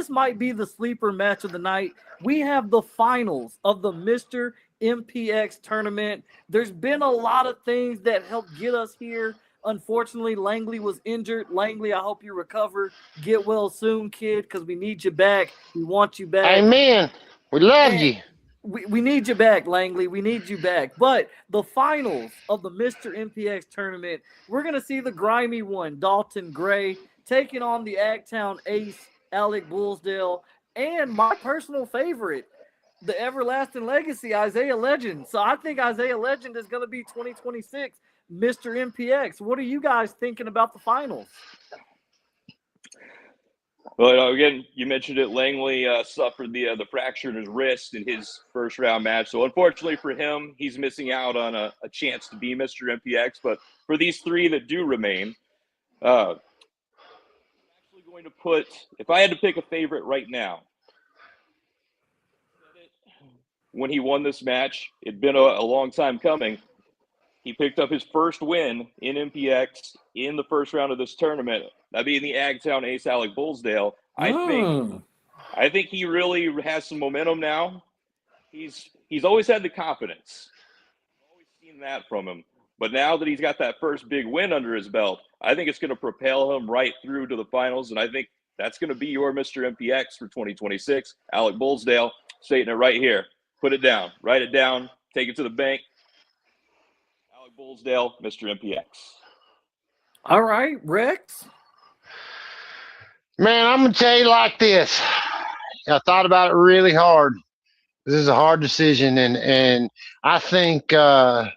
Speaker 1: might be the sleeper match of the night. We have the finals of the Mr. MPX tournament. There's been a lot of things that helped get us here. Unfortunately, Langley was injured. Langley, I hope you recover. Get well soon, kid, because we need you back. We want you back.
Speaker 3: Amen. We love
Speaker 1: And
Speaker 3: you.
Speaker 1: we need you back, Langley. We need you back. But the finals of the Mr. MPX tournament, we're going to see the grimy one, Dalton Gray, taking on the Agtown Ace, Alec Bullsdale, and my personal favorite, the everlasting legacy, Isaiah Legend. So I think Isaiah Legend is going to be 2026 Mr. MPX. What are you guys thinking about the finals?
Speaker 2: Well, again, you mentioned it. Langley suffered the fracture in his wrist in his first round match. So unfortunately for him, he's missing out on a chance to be Mr. MPX. But for these three that do remain, I'm actually going to put, if I had to pick a favorite right now, when he won this match, it'd been a long time coming. He picked up his first win in MPX in the first round of this tournament. That being the Agtown Ace, Alec Bullsdale. I think he really has some momentum now. He's always had the confidence. I've always seen that from him. But now that he's got that first big win under his belt, I think it's going to propel him right through to the finals. And I think that's going to be your Mr. MPX for 2026. Alec Bullsdale, stating it right here. Put it down. Write it down. Take it to the bank. Alec Bullsdale, Mr. MPX.
Speaker 1: All right, Rex.
Speaker 3: Man, I'm going to tell you like this. I thought about it really hard. This is a hard decision, and I think Mr.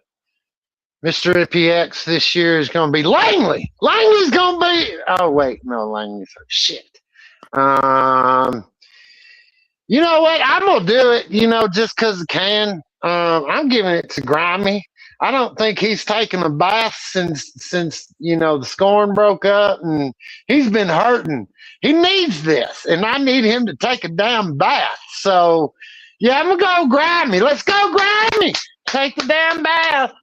Speaker 3: MPX this year is going to be Langley. Langley's going to be. Oh wait, no, Langley's shit. You know what? I'm gonna do it. Just because I can. I'm giving it to Grimy. I don't think he's taken a bath since the scoring broke up, and he's been hurting. He needs this, and I need him to take a damn bath. So, yeah, I'm gonna go Grimy. Let's go Grimy. Take the damn bath.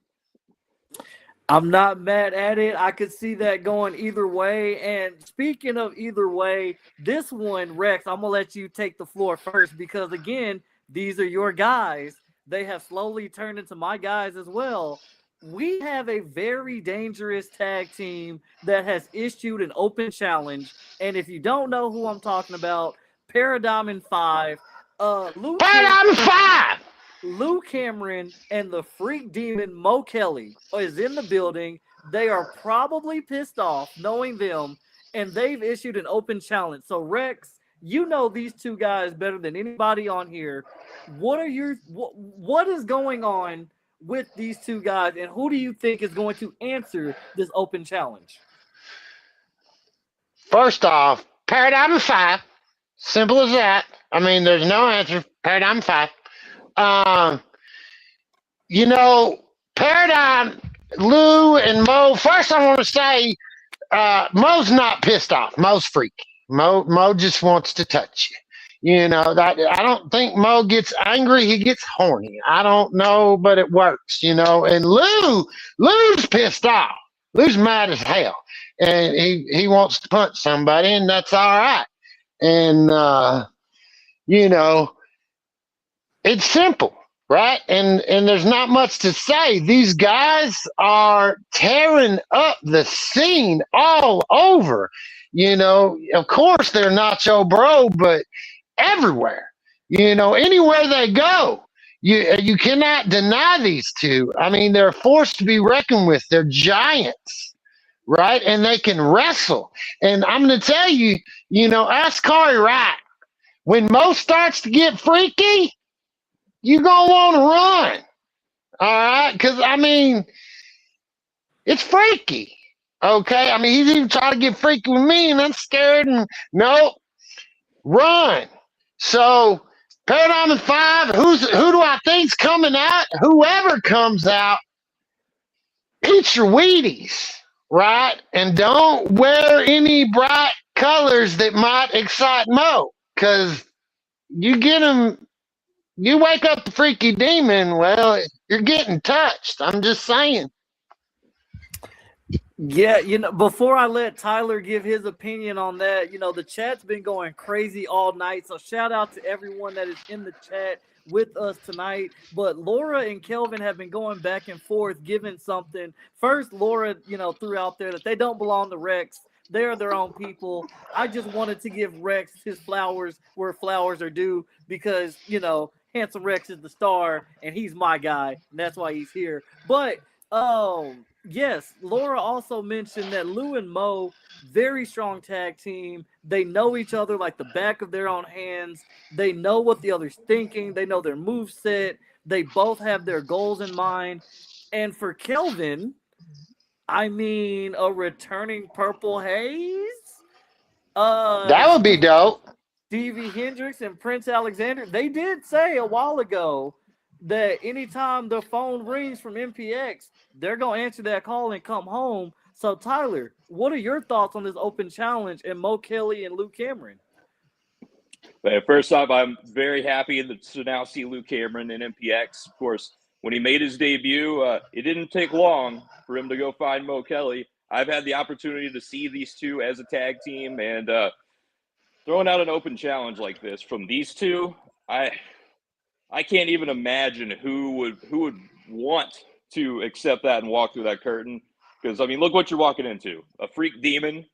Speaker 1: I'm not mad at it. I could see that going either way. And speaking of either way, this one, Rex, I'm going to let you take the floor first because, again, these are your guys. They have slowly turned into my guys as well. We have a very dangerous tag team that has issued an open challenge. And if you don't know who I'm talking about, Paradigm in 5.
Speaker 3: Paradigm 5!
Speaker 1: Lou Cameron and the Freak Demon Mo Kelly is in the building. They are probably pissed off knowing them, and they've issued an open challenge. So Rex, you know these two guys better than anybody on here. What is going on with these two guys, and who do you think is going to answer this open challenge?
Speaker 3: First off, paradigm of 5. Simple as that. I mean, there's no answer. Paradigm 5. Um, you know, paradigm, Lou and Mo. First, I want to say Mo's not pissed off. Mo's freaky. Mo just wants to touch you. You know that I don't think Mo gets angry. He gets horny. I don't know, but it works. You know, and Lou's pissed off. Lou's mad as hell, and he wants to punch somebody, and that's all right. And you know, it's simple, right? And there's not much to say. These guys are tearing up the scene all over. You know, of course they're Nacho Bro, but everywhere. You know, anywhere they go, you cannot deny these two. I mean, they're a force to be reckoned with. They're giants, right? And they can wrestle. And I'm going to tell you, you know, ask Corey Wright. When Mo starts to get freaky, you're going to want to run. All right? Because, I mean, it's freaky. Okay? I mean, he's even trying to get freaky with me, and I'm scared. And no, run. So, paradigm of 5, who do I think's coming out? Whoever comes out, eat your Wheaties, right? And don't wear any bright colors that might excite Mo, because you get him, you wake up the freaky demon, well, you're getting touched. I'm just saying.
Speaker 1: Yeah, you know, before I let Tyler give his opinion on that, you know, the chat's been going crazy all night. So shout out to everyone that is in the chat with us tonight. But Laura and Kelvin have been going back and forth, giving something. First, Laura, you know, threw out there that they don't belong to Rex. They're their own people. I just wanted to give Rex his flowers where flowers are due because, you know, Handsome Rex is the star and he's my guy. And that's why he's here. But, yes, Laura also mentioned that Lou and Mo, very strong tag team. They know each other like the back of their own hands. They know what the other's thinking. They know their move set. They both have their goals in mind. And for Kelvin, I mean, a returning Purple Haze?
Speaker 3: That would be dope.
Speaker 1: Stevie Hendricks and Prince Alexander, they did say a while ago that anytime the phone rings from MPX, they're going to answer that call and come home. So, Tyler, what are your thoughts on this open challenge and Mo Kelly and Luke Cameron?
Speaker 2: First off, I'm very happy to now see Luke Cameron in MPX. Of course, when he made his debut, it didn't take long for him to go find Mo Kelly. I've had the opportunity to see these two as a tag team, and throwing out an open challenge like this from these two, I can't even imagine who would want to accept that and walk through that curtain. Because, I mean, look what you're walking into. A freak demon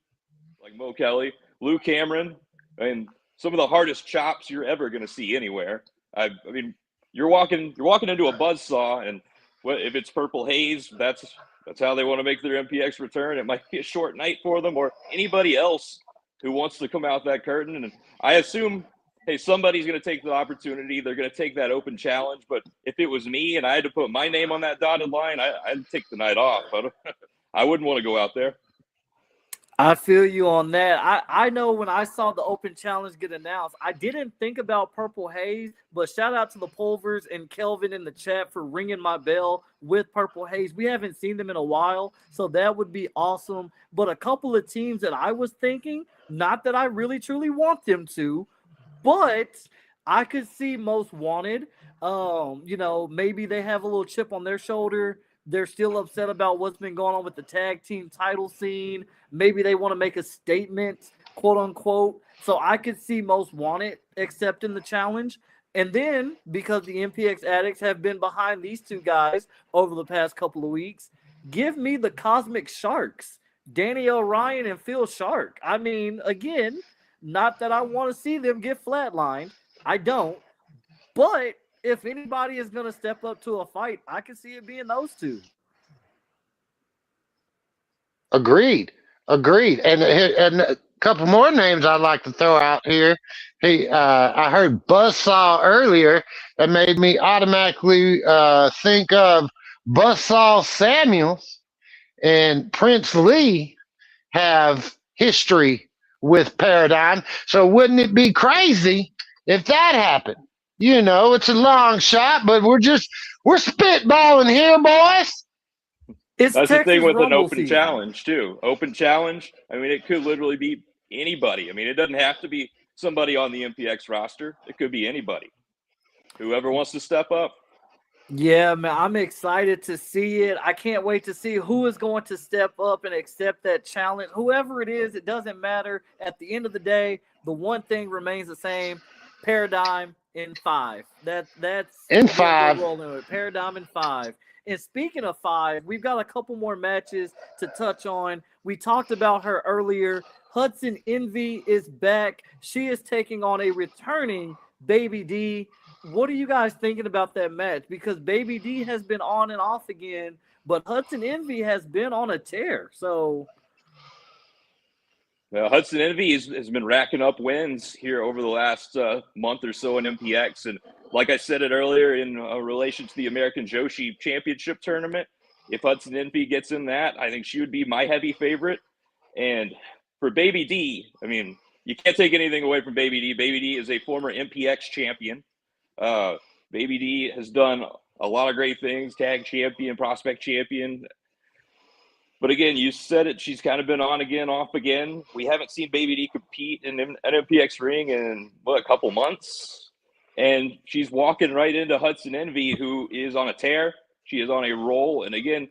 Speaker 2: like Mo Kelly, Luke Cameron, and some of the hardest chops you're ever going to see anywhere. I mean, you're walking into a buzzsaw, and if it's Purple Haze, that's how they want to make their MPX return. It might be a short night for them, or anybody else who wants to come out that curtain. And I assume, hey, somebody's going to take the opportunity. They're going to take that open challenge. But if it was me and I had to put my name on that dotted line, I'd take the night off. I wouldn't want to go out there.
Speaker 1: I feel you on that. I know when I saw the open challenge get announced, I didn't think about Purple Haze, but shout out to the Pulvers and Kelvin in the chat for ringing my bell with Purple Haze. We haven't seen them in a while, so that would be awesome. But a couple of teams that I was thinking, not that I really truly want them to, but I could see Most Wanted. You know, maybe they have a little chip on their shoulder. They're still upset about what's been going on with the tag team title scene. Maybe they want to make a statement, quote unquote. So I could see Most Wanted accepting the challenge. And then, because the MPX addicts have been behind these two guys over the past couple of weeks, give me the Cosmic Sharks, Danny O'Ryan and Phil Shark. I mean, again, not that I want to see them get flatlined. I don't. But if anybody is going to step up to a fight, I can see it being those two.
Speaker 3: Agreed. Agreed. And a couple more names I'd like to throw out here. I heard Buzzsaw earlier. That made me automatically think of Buzzsaw Samuels and Prince Lee have history with Paradigm. So wouldn't it be crazy if that happened? You know, it's a long shot, but we're spitballing here, boys.
Speaker 1: It's
Speaker 2: That's
Speaker 1: Texas
Speaker 2: the thing with an
Speaker 1: Rumble
Speaker 2: open
Speaker 1: season.
Speaker 2: challenge, too. Open challenge, I mean, it could literally be anybody. I mean, it doesn't have to be somebody on the MPX roster. It could be anybody. Whoever wants to step up.
Speaker 1: Yeah, man, I'm excited to see it. I can't wait to see who is going to step up and accept that challenge. Whoever it is, it doesn't matter. At the end of the day, the one thing remains the same: Paradigm in 5. That's
Speaker 3: In
Speaker 1: what
Speaker 3: 5.
Speaker 1: we're rolling with. Paradigm in 5. And speaking of 5, we've got a couple more matches to touch on. We talked about her earlier. Hudson Envy is back. She is taking on a returning Baby D. What are you guys thinking about that match? Because Baby D has been on and off again, but Hudson Envy has been on a tear. So
Speaker 2: Hudson Envy has been racking up wins here over the last month or so in MPX. And like I said it earlier in relation to the American Joshi Championship tournament, if Hudson Envy gets in that, I think she would be my heavy favorite. And for Baby D, I mean, you can't take anything away from Baby D. Baby D is a former MPX champion. Baby D has done a lot of great things, tag champion, prospect champion. But again, you said it, she's kind of been on again, off again. We haven't seen Baby D compete in an MPX ring in, a couple months? And she's walking right into Hudson Envy, who is on a tear. She is on a roll. And again,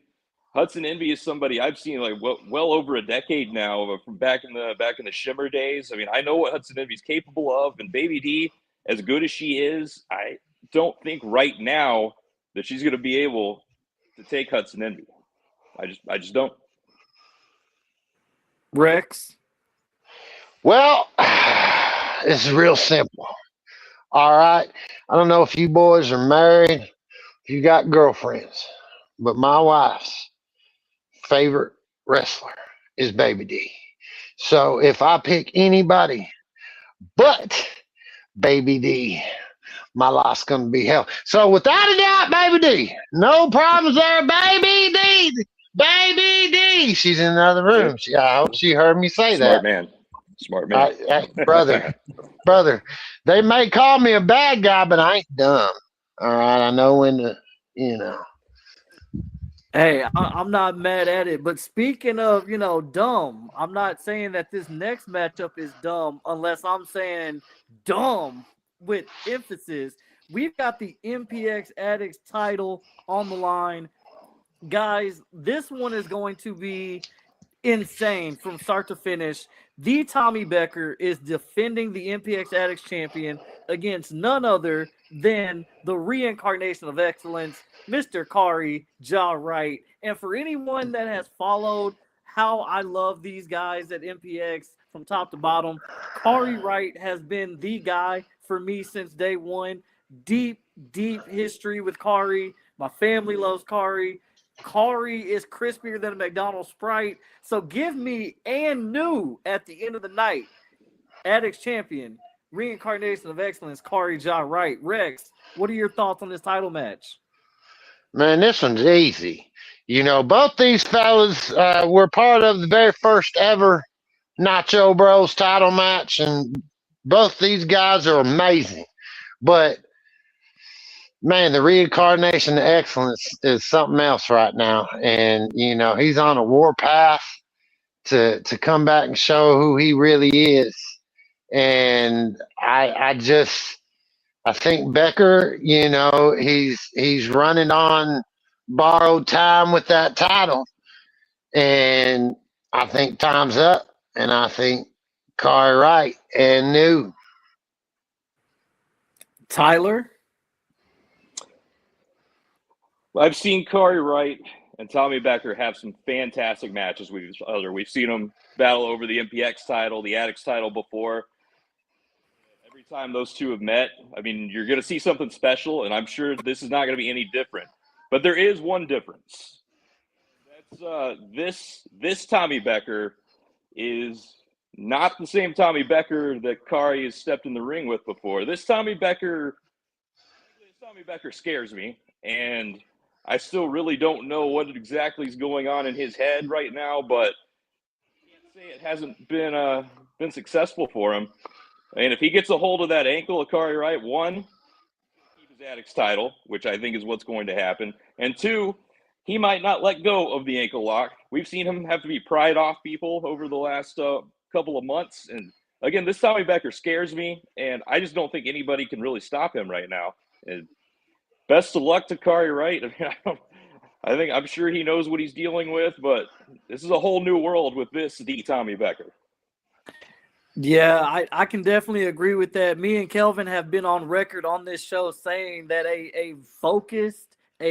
Speaker 2: Hudson Envy is somebody I've seen like well over a decade now, from back in the Shimmer days. I mean, I know what Hudson Envy is capable of. And Baby D, as good as she is, I don't think right now that she's going to be able to take Hudson Envy. I just don't.
Speaker 1: Rex?
Speaker 3: Well, it's real simple. All right. I don't know if you boys are married, if you got girlfriends, but my wife's favorite wrestler is Baby D. So if I pick anybody but Baby D, my life's gonna be hell. So without a doubt, Baby D, no problems there, Baby D. Baby D. She's in another room. I hope she heard me say
Speaker 2: Smart
Speaker 3: that.
Speaker 2: man. Smart man.
Speaker 3: Brother, they may call me a bad guy, but I ain't dumb. All right, I know when to,
Speaker 1: Hey, I'm not mad at it. But speaking of, dumb, I'm not saying that this next matchup is dumb unless I'm saying dumb with emphasis. We've got the MPX Addicts title on the line. Guys, this one is going to be insane from start to finish. The Tommy Becker is defending the MPX Addicts champion against none other than the reincarnation of excellence, Mr. Kari Ja Wright. And for anyone that has followed how I love these guys at MPX from top to bottom, Kari Wright has been the guy for me since day one. Deep history with Kari. My family loves Kari. Kari is crispier than a McDonald's Sprite. So give me and new at the end of the night. Addicts champion, reincarnation of excellence, Kari Ja Wright. Rex, what are your thoughts on this title match?
Speaker 3: Man, this one's easy. Both these fellas were part of the very first ever Nacho Bros title match, and both these guys are amazing. But man, the reincarnation of excellence is something else right now. And, he's on a warpath to come back and show who he really is. And I think Becker, he's running on borrowed time with that title. And I think time's up. And I think Kari Wright and new.
Speaker 1: Tyler?
Speaker 2: I've seen Kari Wright and Tommy Becker have some fantastic matches with each other. We've seen them battle over the MPX title, the Addicts title before. Every every time those two have met, I mean, you're going to see something special, and I'm sure this is not going to be any different. But there is one difference. That's this Tommy Becker is not the same Tommy Becker that Kari has stepped in the ring with before. This Tommy Becker scares me, and I still really don't know what exactly is going on in his head right now, but I can't say it hasn't been successful for him. And if he gets a hold of that ankle of Kari Wright, one, keep his Addicts title, which I think is what's going to happen, and two, he might not let go of the ankle lock. We've seen him have to be pried off people over the last couple of months. And again, this Tommy Becker scares me, and I just don't think anybody can really stop him right now. And best of luck to Kari Wright. I mean, I'm sure he knows what he's dealing with, but this is a whole new world with the Tommy Becker.
Speaker 1: Yeah, I can definitely agree with that. Me and Kelvin have been on record on this show saying that a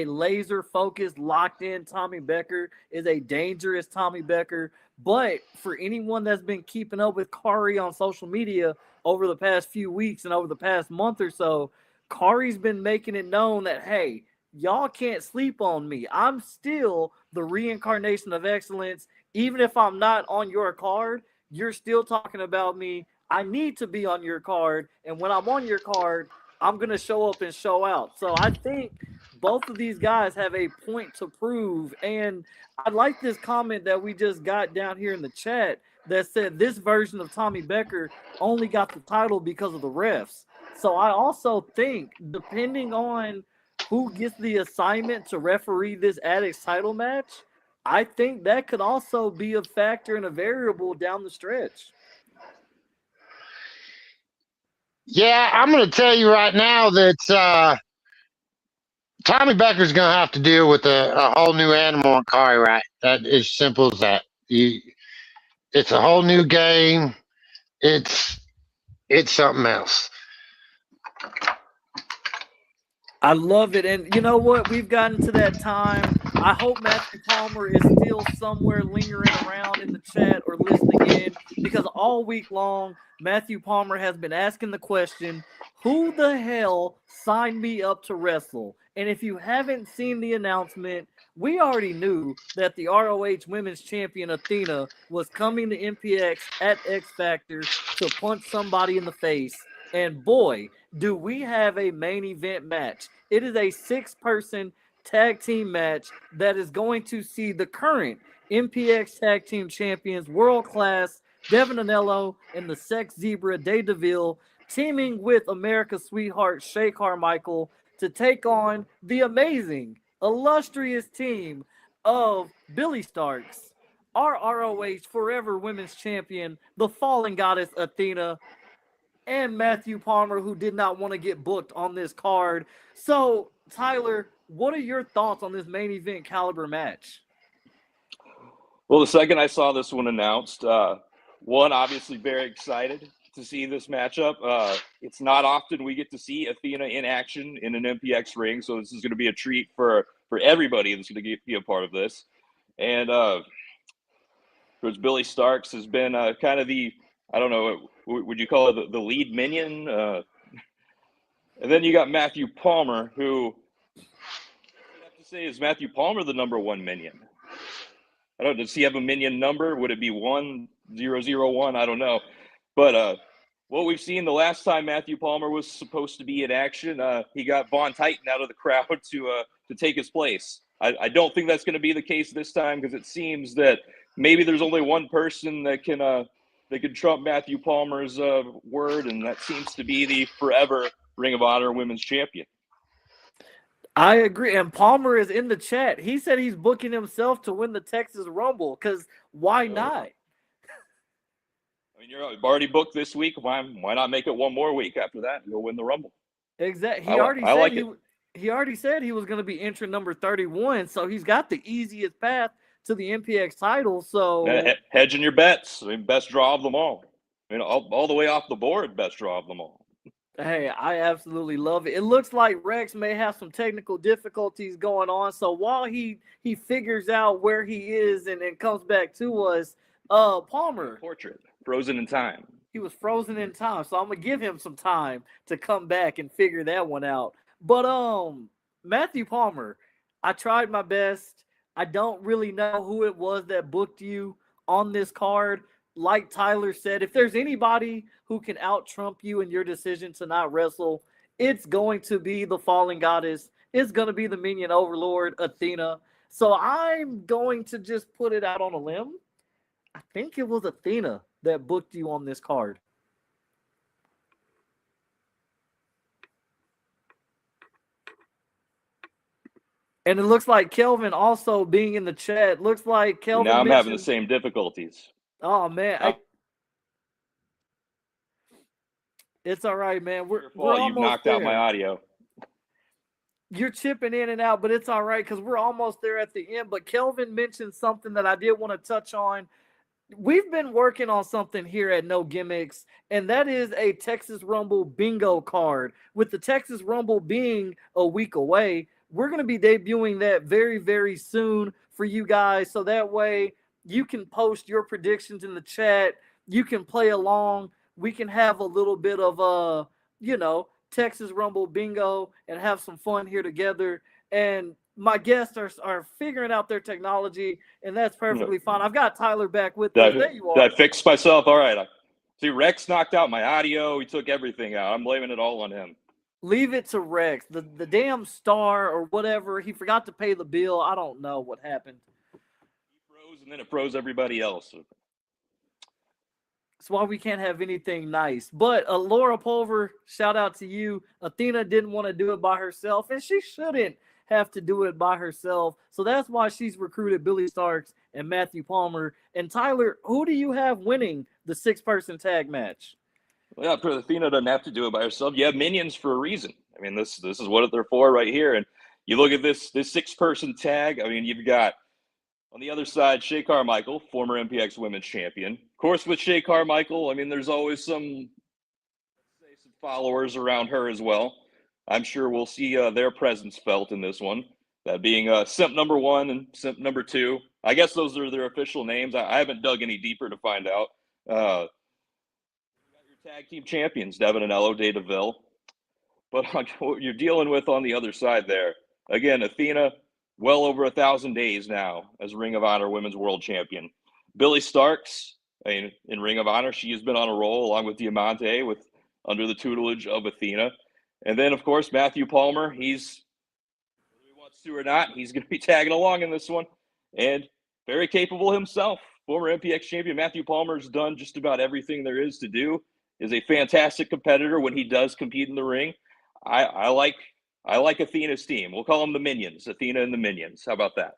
Speaker 1: laser-focused, locked-in Tommy Becker is a dangerous Tommy Becker. But for anyone that's been keeping up with Kari on social media over the past few weeks and over the past month or so, Kari's been making it known that, hey, y'all can't sleep on me. I'm still the reincarnation of excellence. Even if I'm not on your card, you're still talking about me. I need to be on your card. And when I'm on your card, I'm going to show up and show out. So I think both of these guys have a point to prove. And I like this comment that we just got down here in the chat that said this version of Tommy Becker only got the title because of the refs. So I also think, depending on who gets the assignment to referee this Addicts title match, I think that could also be a factor and a variable down the stretch.
Speaker 3: Yeah, I'm going to tell you right now that Tommy Becker's going to have to deal with a whole new animal in Kari Wright. That is simple as that. It's a whole new game. It's something else.
Speaker 1: I love it. And you know what? We've gotten to that time. I hope Matthew Palmer is still somewhere lingering around in the chat or listening in, because all week long, Matthew Palmer has been asking the question, who the hell signed me up to wrestle? And if you haven't seen the announcement, we already knew that the ROH Women's Champion Athena was coming to MPX at X Factor to punch somebody in the face. And boy, do we have a main event match. It is a 6-person tag team match that is going to see the current MPX tag team champions, world class Devin Anello and the sex zebra Day DeVille, teaming with America's sweetheart Shay Carmichael to take on the amazing, illustrious team of Billy Starks, our ROH Forever Women's Champion, the Fallen Goddess Athena, and Matthew Palmer, who did not want to get booked on this card. So, Tyler, what are your thoughts on this main event caliber match?
Speaker 2: Well, the second I saw this one announced, one, obviously very excited to see this matchup. It's not often we get to see Athena in action in an MPX ring, so this is going to be a treat for everybody that's going to be a part of this. And because Billy Starks has been kind of the, I don't know, would you call it the lead minion? And then you got Matthew Palmer, who I have to say, is Matthew Palmer the number one minion? I don't know. Does he have a minion number? Would it be 1001? I don't know. But what we've seen the last time Matthew Palmer was supposed to be in action, he got Von Titan out of the crowd to take his place. I don't think that's going to be the case this time, because it seems that maybe there's only one person that can trump Matthew Palmer's word, and that seems to be the forever Ring of Honor Women's Champion.
Speaker 1: I agree. And Palmer is in the chat. He said he's booking himself to win the Texas Rumble, because why not?
Speaker 2: I mean, you've already booked this week. Why not make it one more week after that and go win the Rumble?
Speaker 1: Exactly. He already said he was going to be entrant number 31, so he's got the easiest path to the MPX title. So
Speaker 2: hedging your bets. I mean, best draw of them all. I mean, all the way off the board, best draw of them all.
Speaker 1: Hey, I absolutely love it. It looks like Rex may have some technical difficulties going on. So while he figures out where he is and comes back to us, Palmer.
Speaker 2: Portrait, frozen in time.
Speaker 1: He was frozen in time, so I'm gonna give him some time to come back and figure that one out. But Matthew Palmer, I tried my best. I don't really know who it was that booked you on this card. Like Tyler said, if there's anybody who can out trump you in your decision to not wrestle, it's going to be the fallen goddess. It's going to be the minion overlord, Athena. So I'm going to just put it out on a limb. I think it was Athena that booked you on this card. And it looks like Kelvin also being in the chat. Looks like Kelvin.
Speaker 2: Now I'm having the same difficulties.
Speaker 1: Oh man, it's all right, man. We're almost
Speaker 2: You've knocked
Speaker 1: there.
Speaker 2: out my audio.
Speaker 1: You're chipping in and out, but it's all right because we're almost there at the end. But Kelvin mentioned something that I did want to touch on. We've been working on something here at No Gimmicks, and that is a Texas Rumble bingo card. With the Texas Rumble being a week away, we're going to be debuting that very, very soon for you guys. So that way you can post your predictions in the chat. You can play along. We can have a little bit of, Texas Rumble bingo and have some fun here together. And my guests are figuring out their technology, and that's perfectly fine. I've got Tyler back with us. There you are.
Speaker 2: I fixed myself. All right. See, Rex knocked out my audio. He took everything out. I'm blaming it all on him.
Speaker 1: Leave it to Rex. The damn star or whatever. He forgot to pay the bill. I don't know what happened.
Speaker 2: He froze, and then it froze everybody else.
Speaker 1: That's why we can't have anything nice. But Laura Pulver, shout out to you. Athena didn't want to do it by herself, and she shouldn't have to do it by herself. So that's why she's recruited Billy Starks and Matthew Palmer. And Tyler, who do you have winning the 6-person tag match?
Speaker 2: Well, yeah, Athena doesn't have to do it by herself. You have minions for a reason. I mean, this is what they're for right here. And you look at this 6-person tag. I mean, you've got on the other side, Shay Carmichael, former MPX Women's Champion. Of course, with Shay Carmichael, I mean, there's always some followers around her as well. I'm sure we'll see their presence felt in this one. That being Simp number 1 and Simp number 2. I guess those are their official names. I haven't dug any deeper to find out. You got your tag team champions, Devin and Day DeVille. But what you're dealing with on the other side there, again, Athena, well over 1,000 days now as Ring of Honor Women's World Champion. Billy Starks, in Ring of Honor, she has been on a roll along with Diamante under the tutelage of Athena. And then, of course, Matthew Palmer, whether he wants to or not, he's going to be tagging along in this one. And very capable himself. Former MPX champion Matthew Palmer's done just about everything there is to do. Is a fantastic competitor when he does compete in the ring. I like Athena's team. We'll call them the Minions. Athena and the Minions. How about that?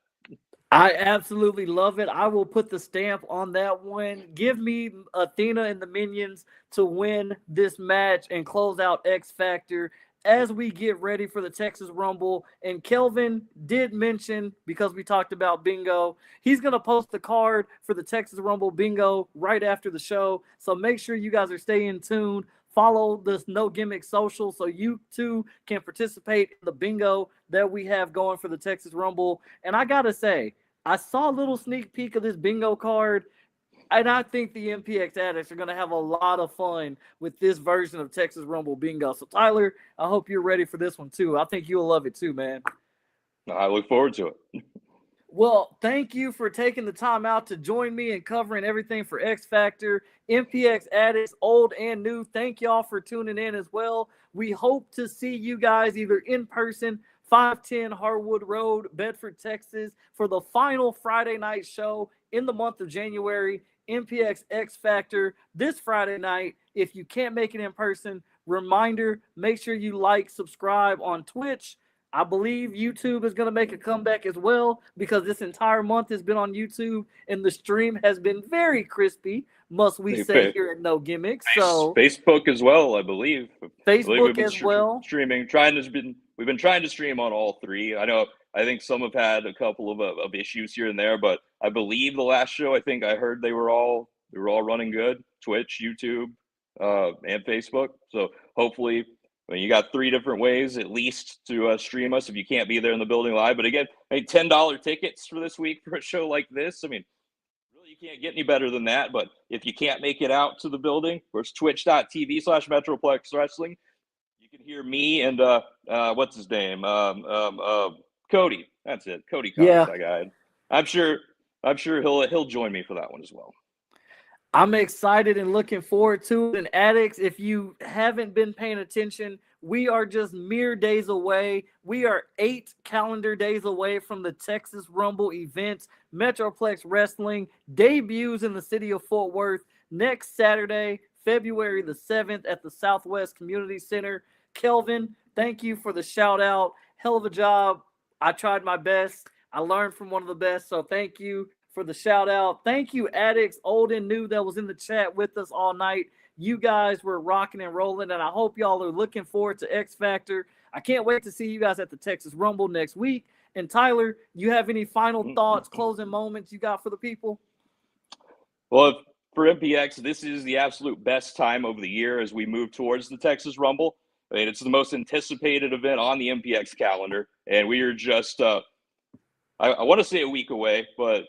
Speaker 1: I absolutely love it. I will put the stamp on that one. Give me Athena and the Minions to win this match and close out X Factor as we get ready for the Texas Rumble. And Kelvin did mention, because we talked about bingo, he's going to post the card for the Texas Rumble bingo right after the show. So make sure you guys are staying tuned. Follow this No Gimmick social so you too can participate in the bingo that we have going for the Texas Rumble. And I got to say, I saw a little sneak peek of this bingo card, and I think the MPX addicts are going to have a lot of fun with this version of Texas Rumble bingo. So, Tyler, I hope you're ready for this one too. I think you'll love it too, man.
Speaker 2: I look forward to it.
Speaker 1: Well, thank you for taking the time out to join me and covering everything for X Factor. MPX addicts, old and new, thank y'all for tuning in as well. We hope to see you guys either in person, 510 Harwood Road, Bedford, Texas, for the final Friday night show in the month of January, MPX X Factor, this Friday night. If you can't make it in person, reminder, make sure you like, subscribe on Twitch. I believe YouTube is going to make a comeback as well, because this entire month has been on YouTube and the stream has been very crispy, must we say, here at No Gimmicks. So
Speaker 2: Facebook as well, I believe.
Speaker 1: Facebook as well.
Speaker 2: Streaming, we've been trying to stream on all three. I think some have had a couple of issues here and there, but I believe the last show, I heard they were all running good. Twitch, YouTube, and Facebook. So hopefully, you got 3 different ways at least to stream us if you can't be there in the building live. But again, $10 tickets for this week for a show like this. You you can't get any better than that. But if you can't make it out to the building, there's twitch.tv/Metroplex Wrestling. You can hear me and what's his name? Cody. That's it. Cody Cox,
Speaker 1: Yeah.
Speaker 2: that guy. I'm sure he'll join me for that one as well.
Speaker 1: I'm excited and looking forward to it. And addicts, if you haven't been paying attention, we are just mere days away. We are 8 calendar days away from the Texas Rumble event. Metroplex Wrestling debuts in the city of Fort Worth next Saturday, February the 7th at the Southwest Community Center. Kelvin, thank you for the shout out. Hell of a job. I tried my best. I learned from one of the best, so thank you for the shout out. Thank you, addicts, old and new, that was in the chat with us all night. You guys were rocking and rolling, and I hope y'all are looking forward to X Factor. I can't wait to see you guys at the Texas Rumble next week. And Tyler, you have any final thoughts, closing moments you got for the people?
Speaker 2: Well, for MPX, this is the absolute best time of the year as we move towards the Texas Rumble. I mean, it's the most anticipated event on the MPX calendar, and we are just I want to say a week away, but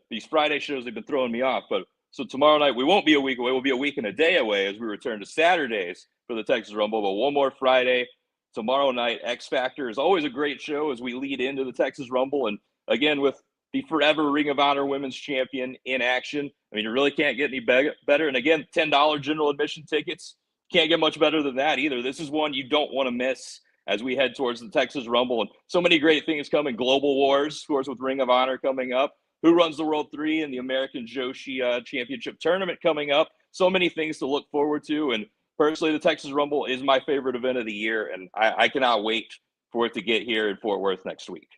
Speaker 2: these Friday shows, they've been throwing me off. But so tomorrow night, we won't be a week away. We'll be a week and a day away as we return to Saturdays for the Texas Rumble. But one more Friday, tomorrow night, X Factor is always a great show as we lead into the Texas Rumble. And again, with the forever Ring of Honor Women's Champion in action, I mean, you really can't get any better. And again, $10 general admission tickets. Can't get much better than that either. This is one you don't want to miss as we head towards the Texas Rumble. And so many great things coming. Global Wars, of course, with Ring of Honor coming up. Who Runs the World 3 and the American Joshi Championship Tournament coming up. So many things to look forward to. And personally, the Texas Rumble is my favorite event of the year. And I cannot wait for it to get here in Fort Worth next week.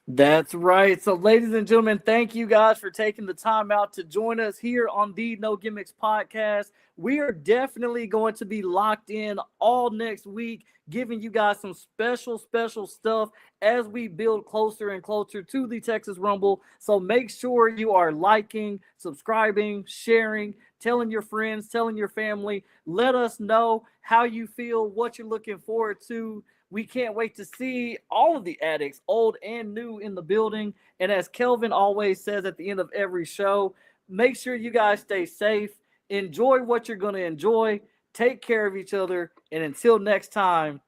Speaker 1: That's right. So, ladies and gentlemen, thank you guys for taking the time out to join us here on the No Gimmicks podcast. We are definitely going to be locked in all next week, giving you guys some special stuff as we build closer and closer to the Texas Rumble. So make sure you are liking, subscribing, sharing, telling your friends, telling your family. Let us know how you feel, what you're looking forward to. We can't wait to see all of the addicts, old and new, in the building. And as Kelvin always says at the end of every show, make sure you guys stay safe. Enjoy what you're going to enjoy. Take care of each other. And until next time,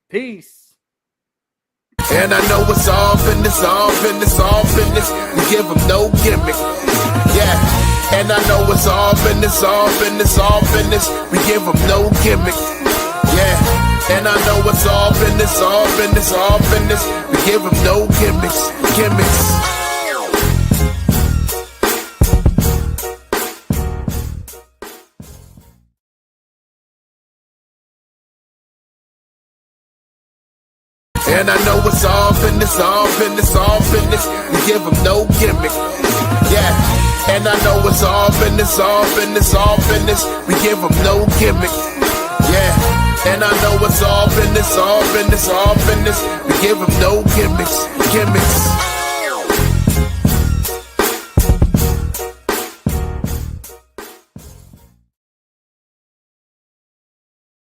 Speaker 1: peace.
Speaker 4: And I know it's all business, all business, all business. We give them no gimmick. Yeah. And I know it's all business, all business, all business. We give them no gimmick. Yeah. And I know it's all business, all business, all business. We give them no gimmicks, gimmicks. And I know it's all business, all business, all business. We give them no gimmick. Yeah. And I know it's all business, all business, all business. We give them no gimmick. Yeah. And I know it's all business, all business, all business. We give them no gimmicks, gimmicks.